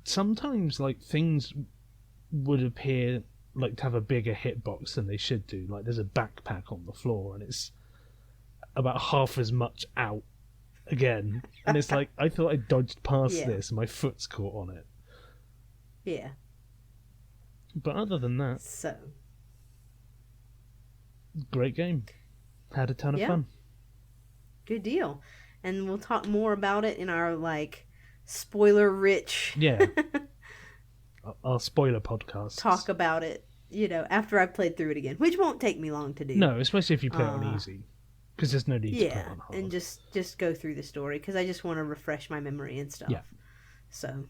sometimes like things would appear like to have a bigger hitbox than they should do. Like there's a backpack on the floor and it's about half as much out again, and it's like I thought I dodged past this and my foot's caught on it. Yeah. But other than that, So great game. had a ton of Yeah. fun. Good deal. And we'll talk more about it in our, like, spoiler-rich Yeah. Our spoiler podcasts. talk about it, after I've played through it again, which won't take me long to do. No, especially if you play it on easy. Because there's no need to play it on hard. And just go through the story, because I just want to refresh my memory and stuff. Yeah. So,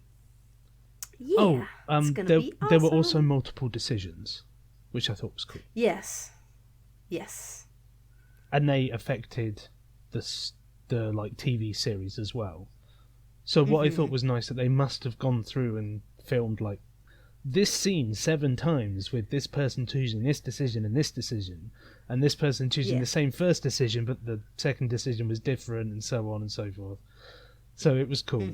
yeah, it's gonna be awesome. There were also multiple decisions, which I thought was cool. Yes. And they affected the like TV series as well. So what I thought was nice, that they must have gone through and filmed like this scene 7 times with this person choosing this decision and this decision, and this person choosing the same first decision, but the second decision was different, and so on and so forth. So it was cool.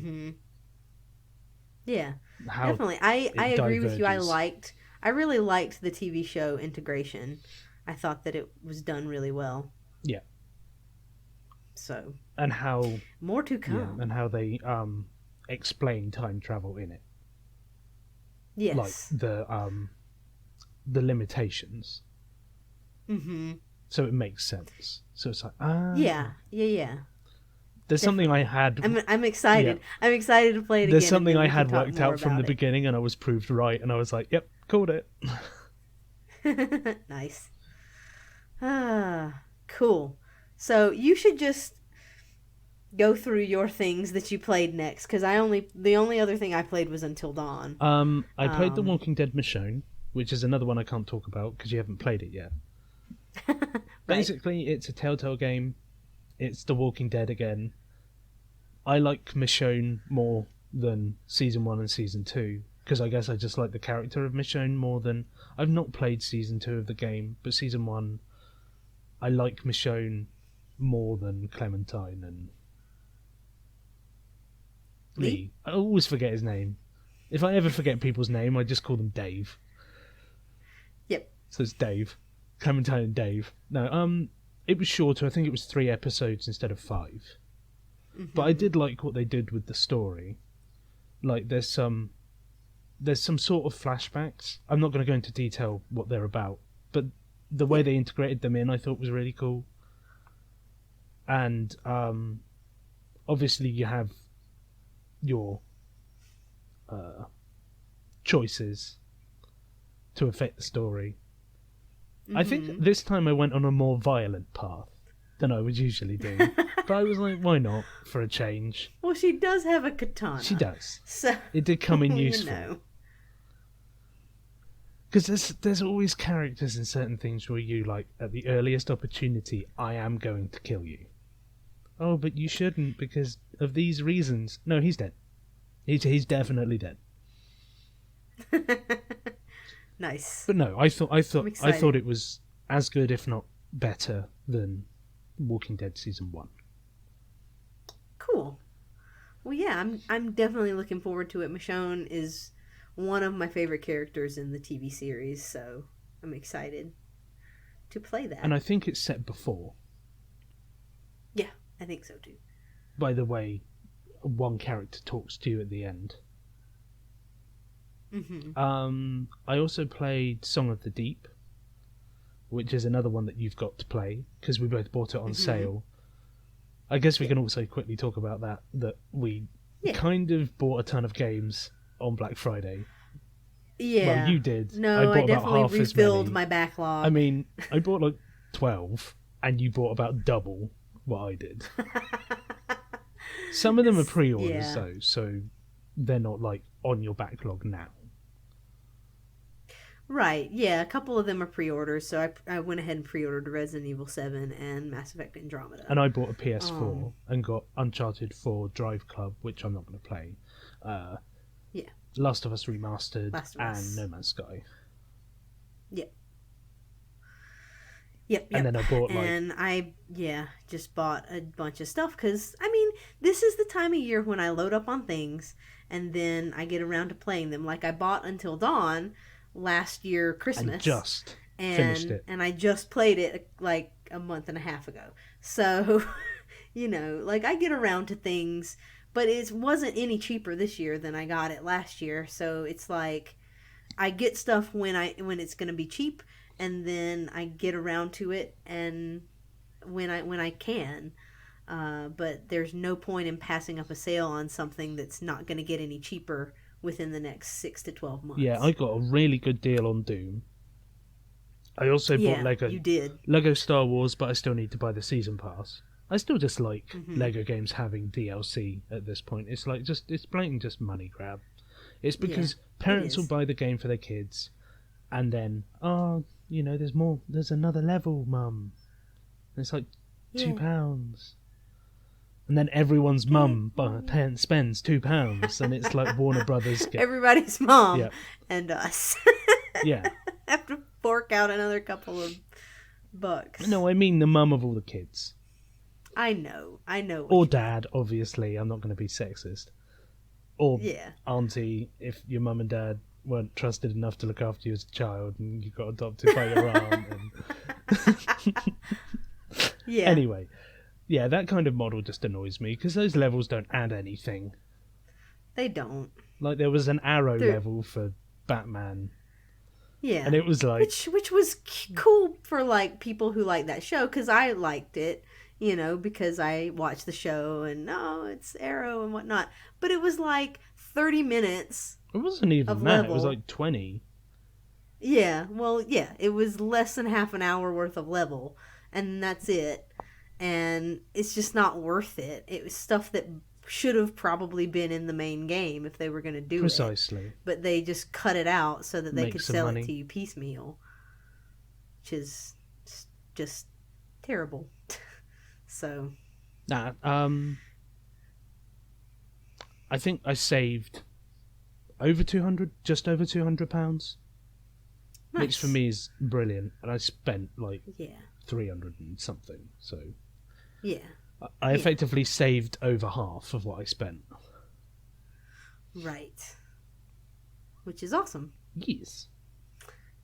Yeah, definitely. I agree with you. I really liked the TV show integration. I thought that it was done really well. Yeah. So. And how more to come. Yeah, and how they explain time travel in it. Yes. Like the limitations. So it makes sense. So it's like Yeah. There's something I had. I'm excited. Yeah. I'm excited to play it again. There's something I had worked out from the beginning, and I was proved right, and I was like, "Yep, called it." Nice. Cool. So you should just go through your things that you played next, because the only other thing I played was Until Dawn. I played The Walking Dead Michonne, which is another one I can't talk about because you haven't played it yet. Right. Basically, it's a Telltale game. It's The Walking Dead again. I like Michonne more than Season 1 and Season 2, because I guess I just like the character of Michonne more than... I've not played Season 2 of the game, but Season 1, I like Michonne more than Clementine and... Lee. I always forget his name. If I ever forget people's name, I just call them Dave. Yep. So it's Dave. Clementine and Dave. No, it was shorter. I think it was 3 episodes instead of 5. But I did like what they did with the story. Like, there's some sort of flashbacks. I'm not going to go into detail what they're about, but the way they integrated them in, I thought was really cool. And obviously you have your choices to affect the story. I think this time I went on a more violent path than I would usually do. But I was like, why not, for a change? Well, she does have a katana. She does. So, it did come in useful. Because there's always characters in certain things where you, like, at the earliest opportunity, I am going to kill you. Oh, but you shouldn't because of these reasons. No, he's dead. He's definitely dead. Nice. But no, I thought it was as good, if not better, than Walking Dead Season 1. Cool. Well, yeah, I'm definitely looking forward to it. Michonne is one of my favorite characters in the TV series, so I'm excited to play that. And I think it's set before. Yeah, I think so too. By the way, one character talks to you at the end. I also played Song of the Deep, which is another one that you've got to play, because we both bought it on sale. I guess we can also quickly talk about that we kind of bought a ton of games on Black Friday. Yeah. Well, you did. No, I definitely refilled my backlog. I mean, I bought like 12, and you bought about double what I did. Some of them are pre-orders, though, so they're not like on your backlog now. Right, yeah, a couple of them are pre-orders, so I went ahead and pre-ordered Resident Evil 7 and Mass Effect Andromeda. And I bought a PS4 and got Uncharted 4 Drive Club, which I'm not going to play. Last of Us Remastered and No Man's Sky. Yep. And then I bought And I just bought a bunch of stuff, because, I mean, this is the time of year when I load up on things, and then I get around to playing them. Like, I bought Until Dawn last year Christmas, and just finished it, and I just played it like a month and a half ago. So like, I get around to things, but it wasn't any cheaper this year than I got it last year. So it's like I get stuff when it's going to be cheap, and then I get around to it, and when I can. But there's no point in passing up a sale on something that's not going to get any cheaper within the next 6 to 12 months. Yeah, I got a really good deal on Doom. I also bought Lego. You did. Lego Star Wars, but I still need to buy the season pass. I still just like Lego games having DLC at this point. It's like it's blatant just money grab. It's because parents will buy the game for their kids, and then there's another level, Mum. And it's like £2. And then everyone's mum spends £2, and it's like Warner Brothers. Everybody's mom and us. Yeah. Have to fork out another couple of bucks. No, I mean the mum of all the kids. I know. Or dad, obviously. I'm not going to be sexist. Or auntie, if your mum and dad weren't trusted enough to look after you as a child and you got adopted by your aunt. Yeah. Anyway, yeah, that kind of model just annoys me because those levels don't add anything. They don't. Like there was an Arrow level for Batman. Yeah. And it was like... Which was cool for like people who like that show because I liked it, because I watched the show and it's Arrow and whatnot. But it was like 30 minutes. It wasn't even that. Level. It was like 20. Yeah. Well, yeah. It was less than half an hour worth of level. And that's it. And it's just not worth it. It was stuff that should have probably been in the main game if they were going to do it. Precisely. But they just cut it out so that they could sell money. It to you piecemeal. Which is just terrible. So. Nah, I think I saved just over £200. Nice. Which for me is brilliant. And I spent like 300 and something, so I effectively saved over half of what I spent. Right. Which is awesome.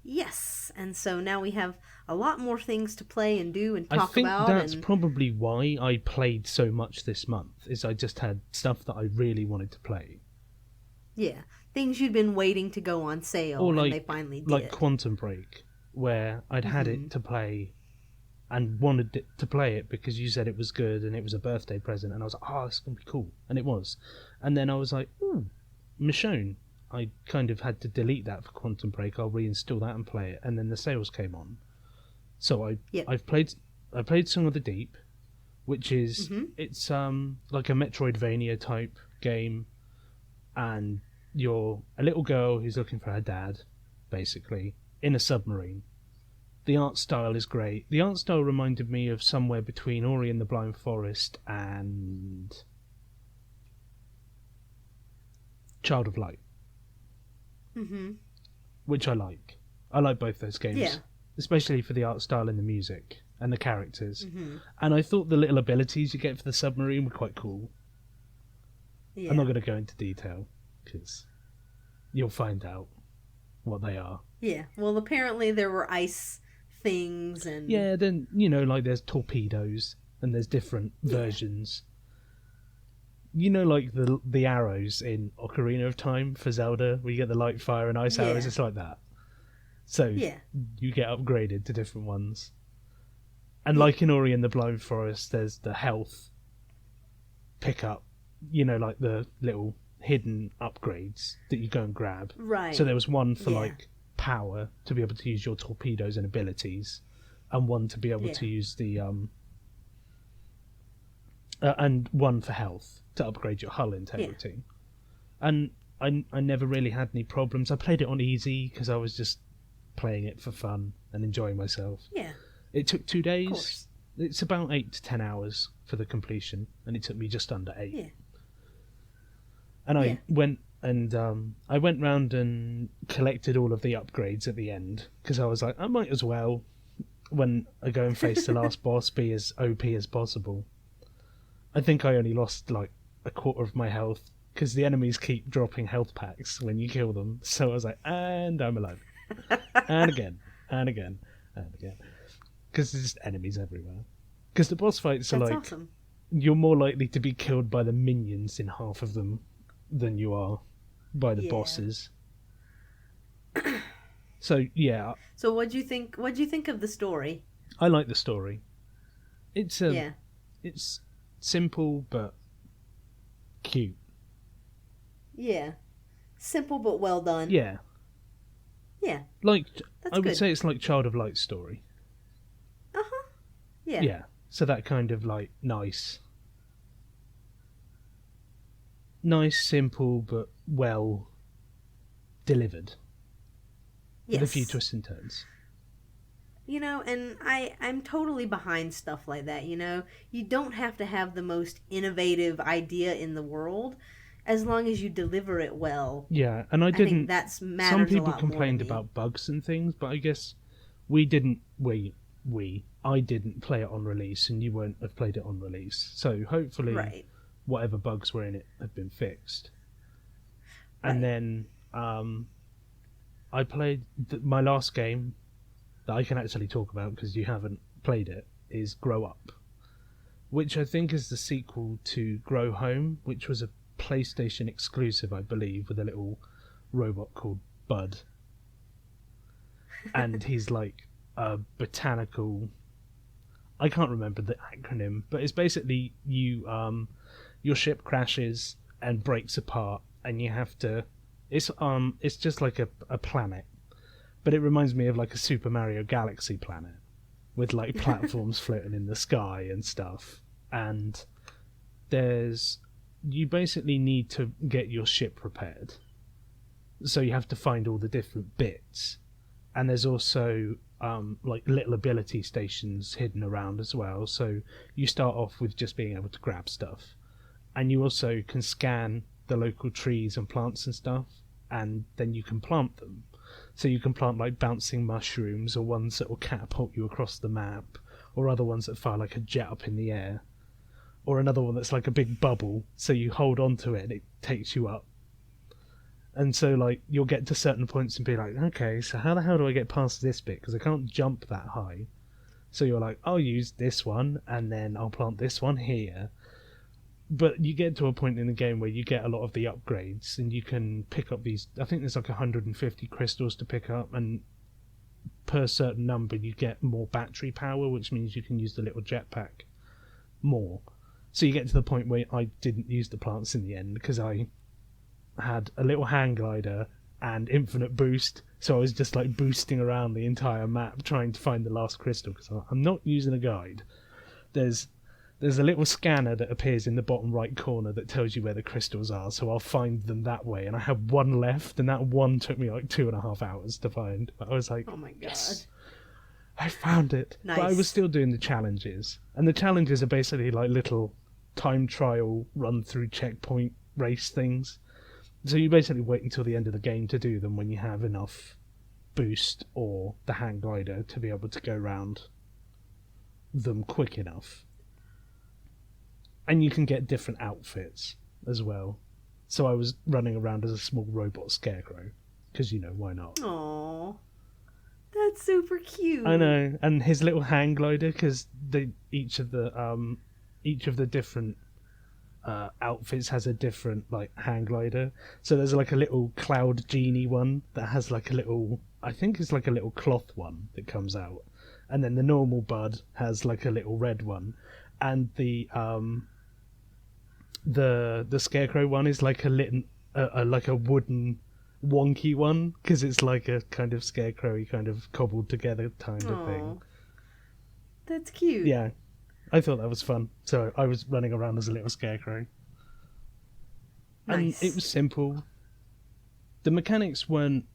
Yes, and so now we have a lot more things to play and do and talk about. I think that's probably why I played so much this month, is I just had stuff that I really wanted to play. Yeah, things you'd been waiting to go on sale, and they finally did. Like Quantum Break, where I'd had it to play and wanted to play it because you said it was good and it was a birthday present, and I was like, oh, this is going to be cool. And it was. And then I was like, Michonne. I kind of had to delete that for Quantum Break. I'll reinstall that and play it. And then the sales came on. So I've played Song of the Deep, which is, it's like a Metroidvania type game, and you're a little girl who's looking for her dad, basically, in a submarine. The art style is great. The art style reminded me of somewhere between Ori and the Blind Forest and Child of Light. Which I like. I like both those games, especially for the art style and the music and the characters. And I thought the little abilities you get for the submarine were quite cool. I'm not going to go into detail because you'll find out what they are. Yeah, well, apparently there were ice things and... Yeah, then, like there's torpedoes and there's different versions. Like the arrows in Ocarina of Time for Zelda, where you get the light, fire, and ice arrows, it's like that. So you get upgraded to different ones. And like in Ori and the Blind Forest, there's the health pickup, like the little hidden upgrades that you go and grab. Right. So there was one for like power, to be able to use your torpedoes and abilities, and one to be able to use the... and one for health, to upgrade your hull integrity. And I never really had any problems. I played it on easy because I was just playing it for fun and enjoying myself. Yeah. It took 2 days. It's about 8 to 10 hours for the completion, and it took me just under 8. Yeah. And I went round and collected all of the upgrades at the end because I was like, I might as well, when I go and face the last boss, be as OP as possible. I think I only lost like a quarter of my health because the enemies keep dropping health packs when you kill them. So I was like, and I'm alive. And again, and again, and again. Because there's just enemies everywhere. Because the boss fights are like... awesome. You're more likely to be killed by the minions in half of them than you are by the bosses. So, yeah. So what'd you think of the story? I like the story. It's simple but cute. Yeah. Simple but well done. Yeah. Yeah. Like, That's I would good. say it's like Child of Light story. Uh-huh. Yeah. Yeah. So that kind of like nice, simple but well delivered. Yes. With a few twists and turns. And I'm totally behind stuff like that, You don't have to have the most innovative idea in the world as long as you deliver it well. Yeah, and I think that's matters some people a lot complained more to me. about bugs and things, but I guess I didn't play it on release, and you won't have played it on release. So hopefully Right. whatever bugs were in it have been fixed. Right. And then I played my last game that I can actually talk about because you haven't played it is Grow Up, which I think is the sequel to Grow Home, which was a PlayStation exclusive, I believe, with a little robot called Bud. And he's like a botanical... I can't remember the acronym, but it's basically your ship crashes and breaks apart, and you have to... It's just like a planet. But it reminds me of like a Super Mario Galaxy planet with like platforms floating in the sky and stuff. And you basically need to get your ship repaired. So you have to find all the different bits. And there's also like little ability stations hidden around as well. So you start off with just being able to grab stuff. And you also can scan the local trees and plants and stuff. And then you can plant them. So you can plant like bouncing mushrooms or ones that will catapult you across the map, or other ones that fire like a jet up in the air, or another one that's like a big bubble, so you hold on to it and it takes you up. And so like you'll get to certain points and be like, okay, so how the hell do I get past this bit? Because I can't jump that high. So you're like, I'll use this one and then I'll plant this one here. But you get to a point in the game where you get a lot of the upgrades and you can pick up these... I think there's like 150 crystals to pick up, and per certain number you get more battery power, which means you can use the little jetpack more. So you get to the point where I didn't use the plants in the end because I had a little hang glider and infinite boost, so I was just like boosting around the entire map trying to find the last crystal because I'm not using a guide. There's a little scanner that appears in the bottom right corner that tells you where the crystals are, so I'll find them that way. And I had one left, and that one took me like 2.5 hours to find. But I was like, oh my god, yes, I found it. Nice. But I was still doing the challenges. And the challenges are basically like little time trial, run-through checkpoint race things. So you basically wait until the end of the game to do them when you have enough boost or the hang glider to be able to go around them quick enough. And you can get different outfits as well. So I was running around as a small robot scarecrow. Because, why not? Aww. That's super cute. I know. And his little hang glider, because each of the different outfits has a different, like, hang glider. So there's, like, a little cloud genie one that has, like, a little... I think it's, like, a little cloth one that comes out. And then the normal Bud has, like, a little red one. And the scarecrow one is like like a wooden wonky one because it's like a kind of scarecrowy kind of cobbled together kind of thing. That's cute. Yeah, I thought that was fun. So I was running around as a little scarecrow. Nice. And it was simple. The mechanics weren't...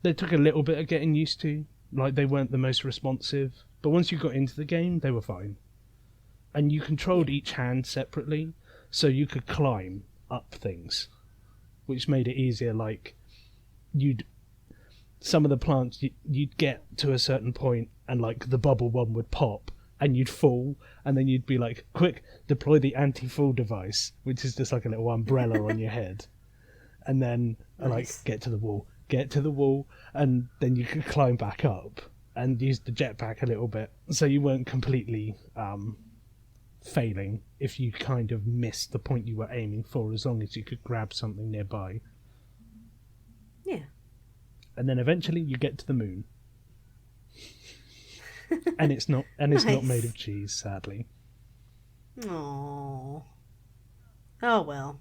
They took a little bit of getting used to. Like, they weren't the most responsive. But once you got into the game, they were fine. And you controlled each hand separately, so you could climb up things, which made it easier. Like, some of the plants, you'd get to a certain point, and like the bubble one would pop, and you'd fall, and then you'd be like, quick, deploy the anti-fall device, which is just like a little umbrella on your head. And then, Nice. like, get to the wall, and then you could climb back up and use the jetpack a little bit, so you weren't completely... failing if you kind of missed the point you were aiming for, as long as you could grab something nearby. Yeah. And then eventually you get to the moon. and it's not Nice. made of cheese, sadly. Oh. Oh well.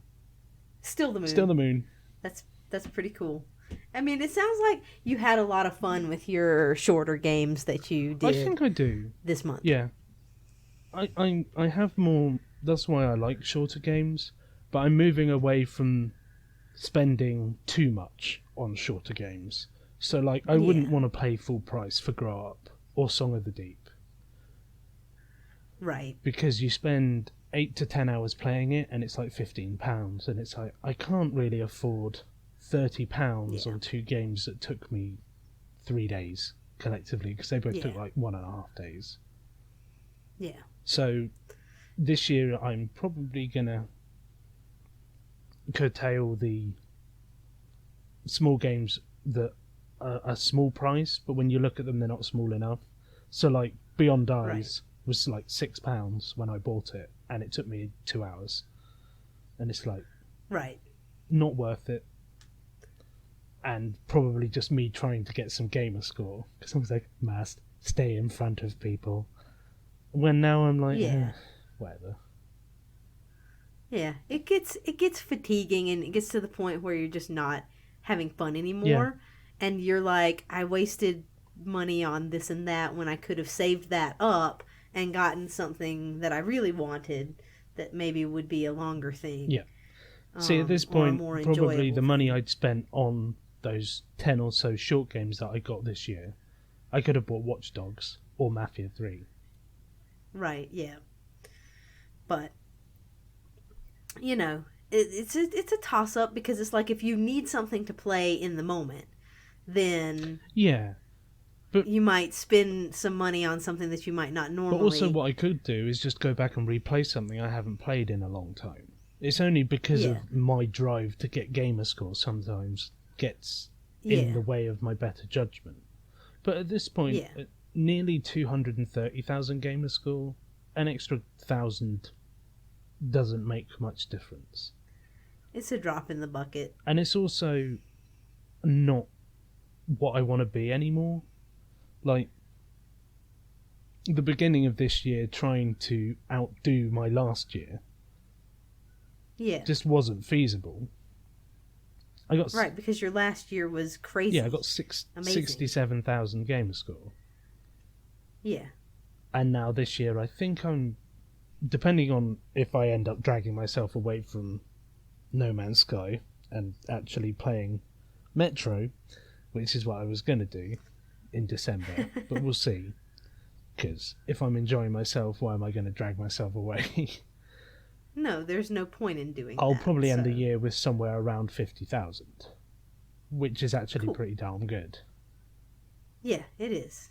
Still the moon. Still the moon. That's pretty cool. I mean, it sounds like you had a lot of fun with your shorter games that you I did think I do. this month. Yeah. I have more. That's why I like shorter games, but I'm moving away from spending too much on shorter games. So, like, I wouldn't want to pay full price for Grow Up or Song of the Deep. Right. Because you spend 8 to 10 hours playing it and it's like £15, and it's like, I can't really afford £30 on two games that took me 3 days collectively, because they both took like 1.5 days. Yeah. So this year I'm probably gonna curtail the small games that are a small price, but when you look at them, they're not small enough. So, like, Beyond Dies was like £6 when I bought it, and it took me 2 hours, and it's like not worth it. And probably just me trying to get some gamer score, because I was like, must stay in front of people. When now I'm like, whatever. Yeah, it gets fatiguing, and it gets to the point where you're just not having fun anymore, and you're like, I wasted money on this and that when I could have saved that up and gotten something that I really wanted that maybe would be a longer thing. Yeah. See, at this point, probably the money I'd spent on those 10 or so short games that I got this year, I could have bought Watch Dogs or Mafia 3. Right, yeah. But, you know, it's a toss-up, because it's like, if you need something to play in the moment, then but you might spend some money on something that you might not normally. But also what I could do is just go back and replay something I haven't played in a long time. It's only because of my drive to get gamer scores sometimes gets in the way of my better judgment. But at this point, at nearly 230,000 gamer score, an extra 1,000 doesn't make much difference. It's a drop in the bucket. And it's also not what I want to be anymore. Like, the beginning of this year trying to outdo my last year just wasn't feasible. I got because your last year was crazy. Yeah, I got 67,000 gamer score. Yeah. And now this year, I think I'm, depending on if I end up dragging myself away from No Man's Sky and actually playing Metro, which is what I was going to do in December, but we'll see. Because if I'm enjoying myself, why am I going to drag myself away? No, there's no point in doing I'll that. probably end the year with somewhere around 50,000, which is actually pretty darn good. Yeah, it is.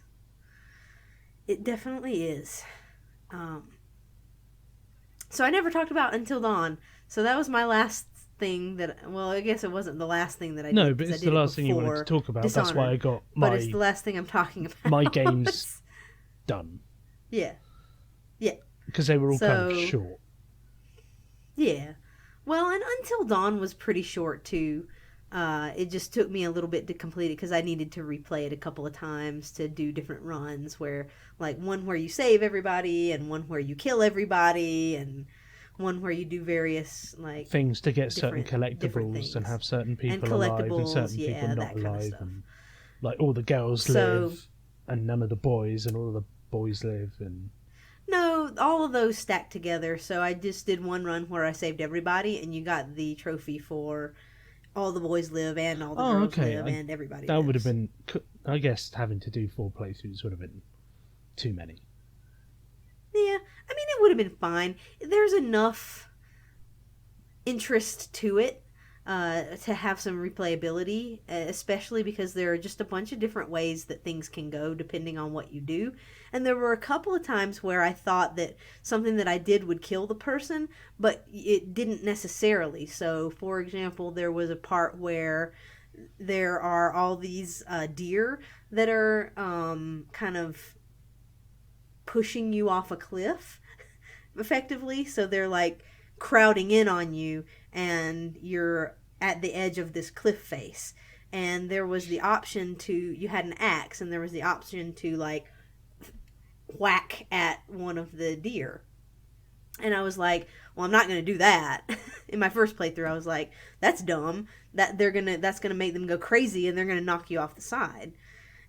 It definitely is. So I never talked about Until Dawn. So that was my last thing that... Well, I guess it wasn't the last thing that I did. No, but it's the last thing you wanted to talk about. Dishonored, that's why I got my... But it's the last thing I'm talking about. My games done. Yeah. Yeah. Because they were all kind of short. Yeah. Well, and Until Dawn was pretty short, too. It just took me a little bit to complete it, because I needed to replay it a couple of times to do different runs, where, like, one where you save everybody, and one where you kill everybody, and one where you do various, like... things to get certain collectibles and have certain people alive and certain people not alive. And, like, all the girls live, and none of the boys, and all the boys live, and... No, all of those stacked together, so I just did one run where I saved everybody, and you got the trophy for all the boys live, and all the girls live, and everybody That lives. would have been... I guess having to do 4 playthroughs would have been too many. Yeah, I mean, it would have been fine. There's enough interest to it to have some replayability, especially because there are just a bunch of different ways that things can go depending on what you do. And there were a couple of times where I thought that something that I did would kill the person, but it didn't necessarily. So, for example, there was a part where there are all these deer that are kind of pushing you off a cliff, effectively. So they're like crowding in on you, and you're at the edge of this cliff face. And there was the option to, you had an axe, and there was the option to, like, whack at one of the deer. And I was like, well, I'm not going to do that. In my first playthrough, I was like, that's dumb. That's going to make them go crazy and they're going to knock you off the side.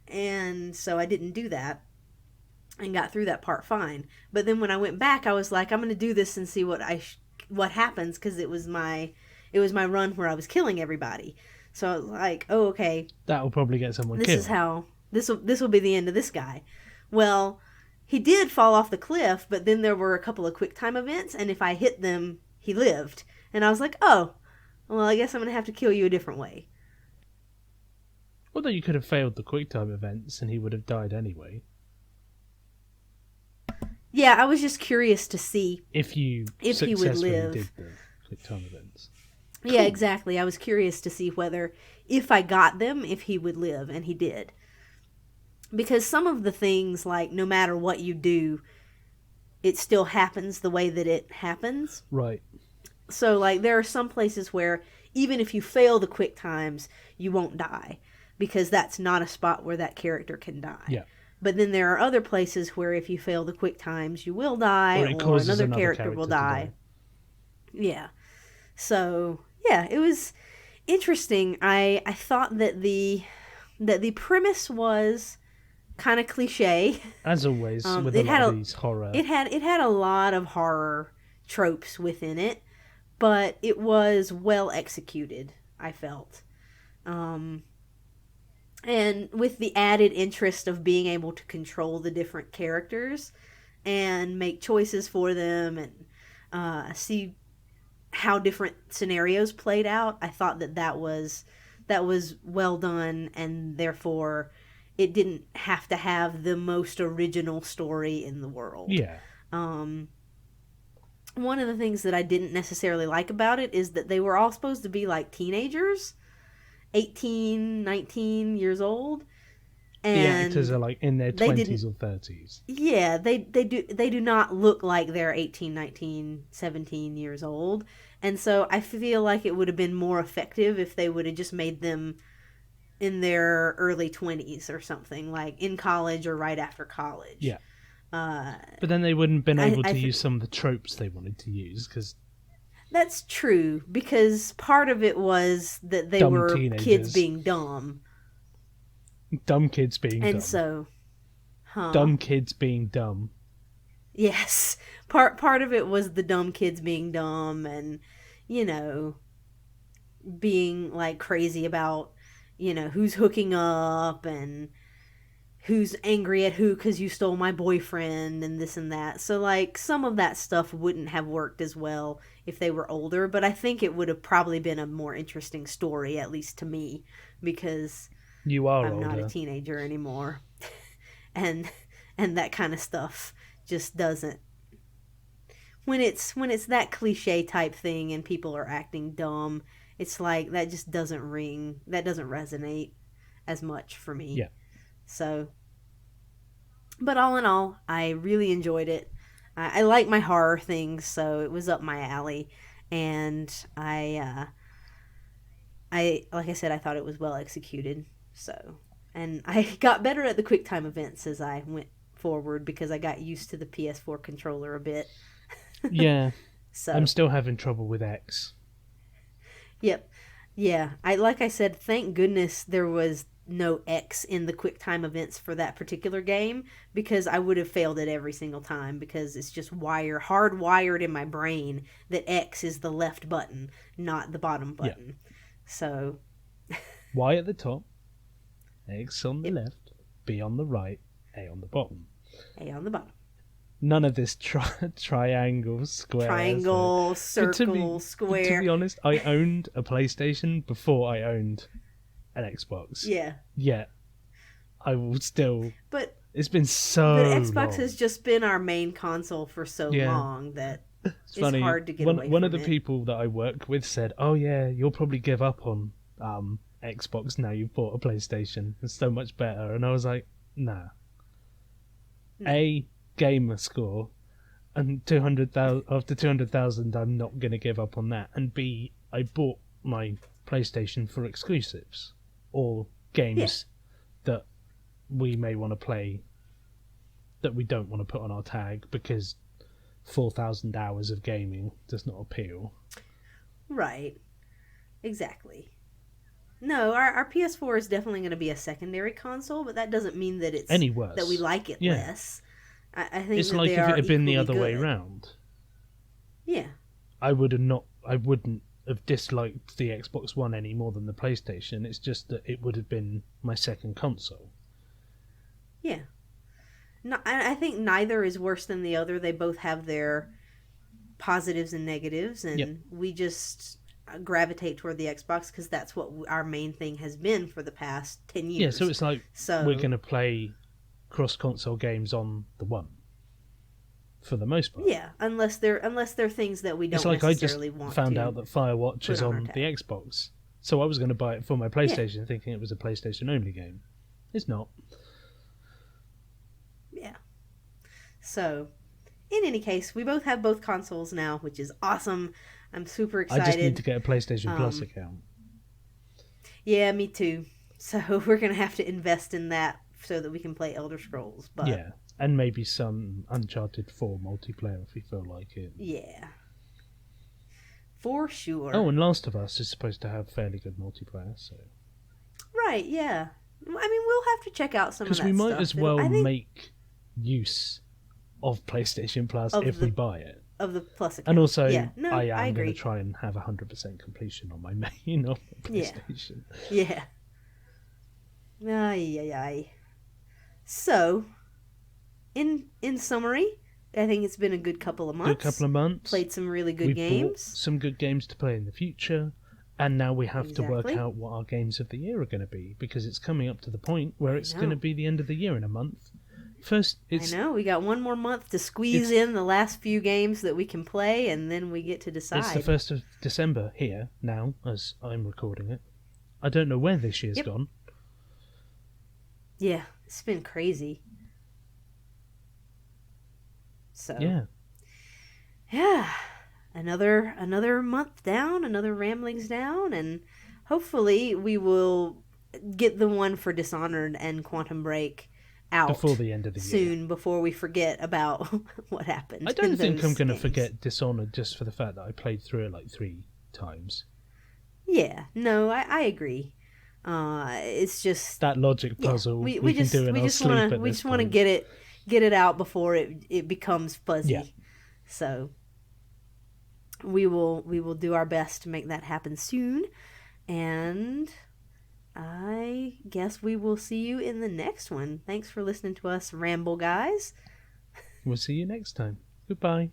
And so I didn't do that and got through that part fine. But then when I went back, I was like, I'm going to do this and see what happens, because it was my run where I was killing everybody. So I was like, oh, okay. That'll probably get someone This killed. is how this will be the end of this guy. Well, he did fall off the cliff, but then there were a couple of quick time events, and if I hit them, he lived. And I was like, oh, well, I guess I'm going to have to kill you a different way. Although you could have failed the quick time events and he would have died anyway. Yeah, I was just curious to see if he would live. Did the quick time events. Cool. Yeah, exactly. I was curious to see whether, if I got them, if he would live, and he did. Because some of the things, like, no matter what you do, it still happens the way that it happens. Right. So, like, there are some places where, even if you fail the quick times, you won't die. Because that's not a spot where that character can die. Yeah. But then there are other places where if you fail the quick times, you will die, or another character will die. Yeah. So, yeah, it was interesting. I thought that the premise was kind of cliche. As always, with a lot of these horror. It had a lot of horror tropes within it, but it was well executed, I felt. And with the added interest of being able to control the different characters and make choices for them and see how different scenarios played out, I thought that was well done, and therefore it didn't have to have the most original story in the world. Yeah. One of the things that I didn't necessarily like about it is that they were all supposed to be like teenagers. 18, 19 years old. And the actors are like in their 20s or 30s. Yeah, they do not look like they're 18, 19, 17 years old. And so I feel like it would have been more effective if they would have just made them in their early 20s or something, like in college or right after college. Yeah. But then they wouldn't have been able to use some of the tropes they wanted to use, because... That's true, because part of it was that they were kids being dumb. Dumb kids being dumb. And so... Dumb kids being dumb. Yes. Part of it was the dumb kids being dumb and, being, like, crazy about, who's hooking up and who's angry at who because you stole my boyfriend and this and that. So, like, some of that stuff wouldn't have worked as well if they were older, but I think it would have probably been a more interesting story, at least to me, because I'm not a teenager anymore. and that kind of stuff just doesn't... When it's that cliche type thing and people are acting dumb, it's like that just doesn't ring, that doesn't resonate as much for me. Yeah. So, but all in all, I really enjoyed it. I like my horror things, so it was up my alley, and I like I said, I thought it was well executed. So, and I got better at the quick time events as I went forward because I got used to the PS4 controller a bit. Yeah. So I'm still having trouble with X. Yep. Yeah. Like I said, thank goodness there was no X in the quick time events for that particular game, because I would have failed it every single time, because it's just hardwired in my brain that X is the left button, not the bottom button. Yep. So Y at the top, X on the left, B on the right, A on the bottom. A on the bottom. None of this triangle, square. Triangle, circle, square. To be honest, I owned a PlayStation before I owned an Xbox. Yeah. Yet, I will still... But it's been so long. But Xbox has just been our main console for so long that it's funny. Hard to get away from it. One of the people that I work with said, oh yeah, you'll probably give up on Xbox now you've bought a PlayStation. It's so much better. And I was like, nah. No. A gamer score, and after 200,000 I'm not going to give up on that. And B, I bought my PlayStation for exclusives or games that we may want to play that we don't want to put on our tag because 4,000 hours of gaming does not appeal. Right. Exactly. No, our PS4 is definitely going to be a secondary console, but that doesn't mean that it's any worse. That we like it less. I think it's that like they if are it had been the other equally way good. round. Yeah. I wouldn't have disliked the Xbox One any more than the PlayStation. It's just that it would have been my second console. Yeah. No, I think neither is worse than the other. They both have their positives and negatives, and we just gravitate toward the Xbox because that's what our main thing has been for the past 10 years. Yeah, so it's like we're going to play cross-console games on the One for the most part. Yeah, unless they're things that we don't necessarily want to. It's like I just found out that Firewatch is on the Xbox, so I was going to buy it for my PlayStation thinking it was a PlayStation-only game. It's not. Yeah. So, in any case, we both have both consoles now, which is awesome. I'm super excited. I just need to get a PlayStation Plus account. Yeah, me too. So we're going to have to invest in that so that we can play Elder Scrolls. But yeah, and maybe some Uncharted 4 multiplayer if we feel like it. Yeah. For sure. Oh, and Last of Us is supposed to have fairly good multiplayer, so... Right, yeah. I mean, we'll have to check out some of that stuff. Because we might as well make use of PlayStation Plus if we buy it. Of the Plus account. And also, I am agree. going to try and have 100% completion on my main on PlayStation. Yeah. Ay. So, in summary, I think it's been a good couple of months. Played some really good games. Bought some good games to play in the future. And now we have to work out what our games of the year are going to be, because it's coming up to the point where it's going to be the end of the year in a month. First, I know, we got one more month to squeeze in the last few games that we can play, and then we get to decide. It's the 1st of December here, now, as I'm recording it. I don't know where this year's gone. Yeah, it's been crazy. So. Yeah. Another month down, another ramblings down, and hopefully we will get the one for Dishonored and Quantum Break out before the end of the year, before we forget about what happened. I don't think I'm going to forget Dishonored just for the fact that I played through it like 3 times. Yeah, no, I agree. It's just that logic puzzle we can do in our sleep. We just want to get it out before it becomes fuzzy. Yeah. So we will do our best to make that happen soon, and I guess we will see you in the next one. Thanks for listening to us ramble, guys. We'll see you next time. Goodbye.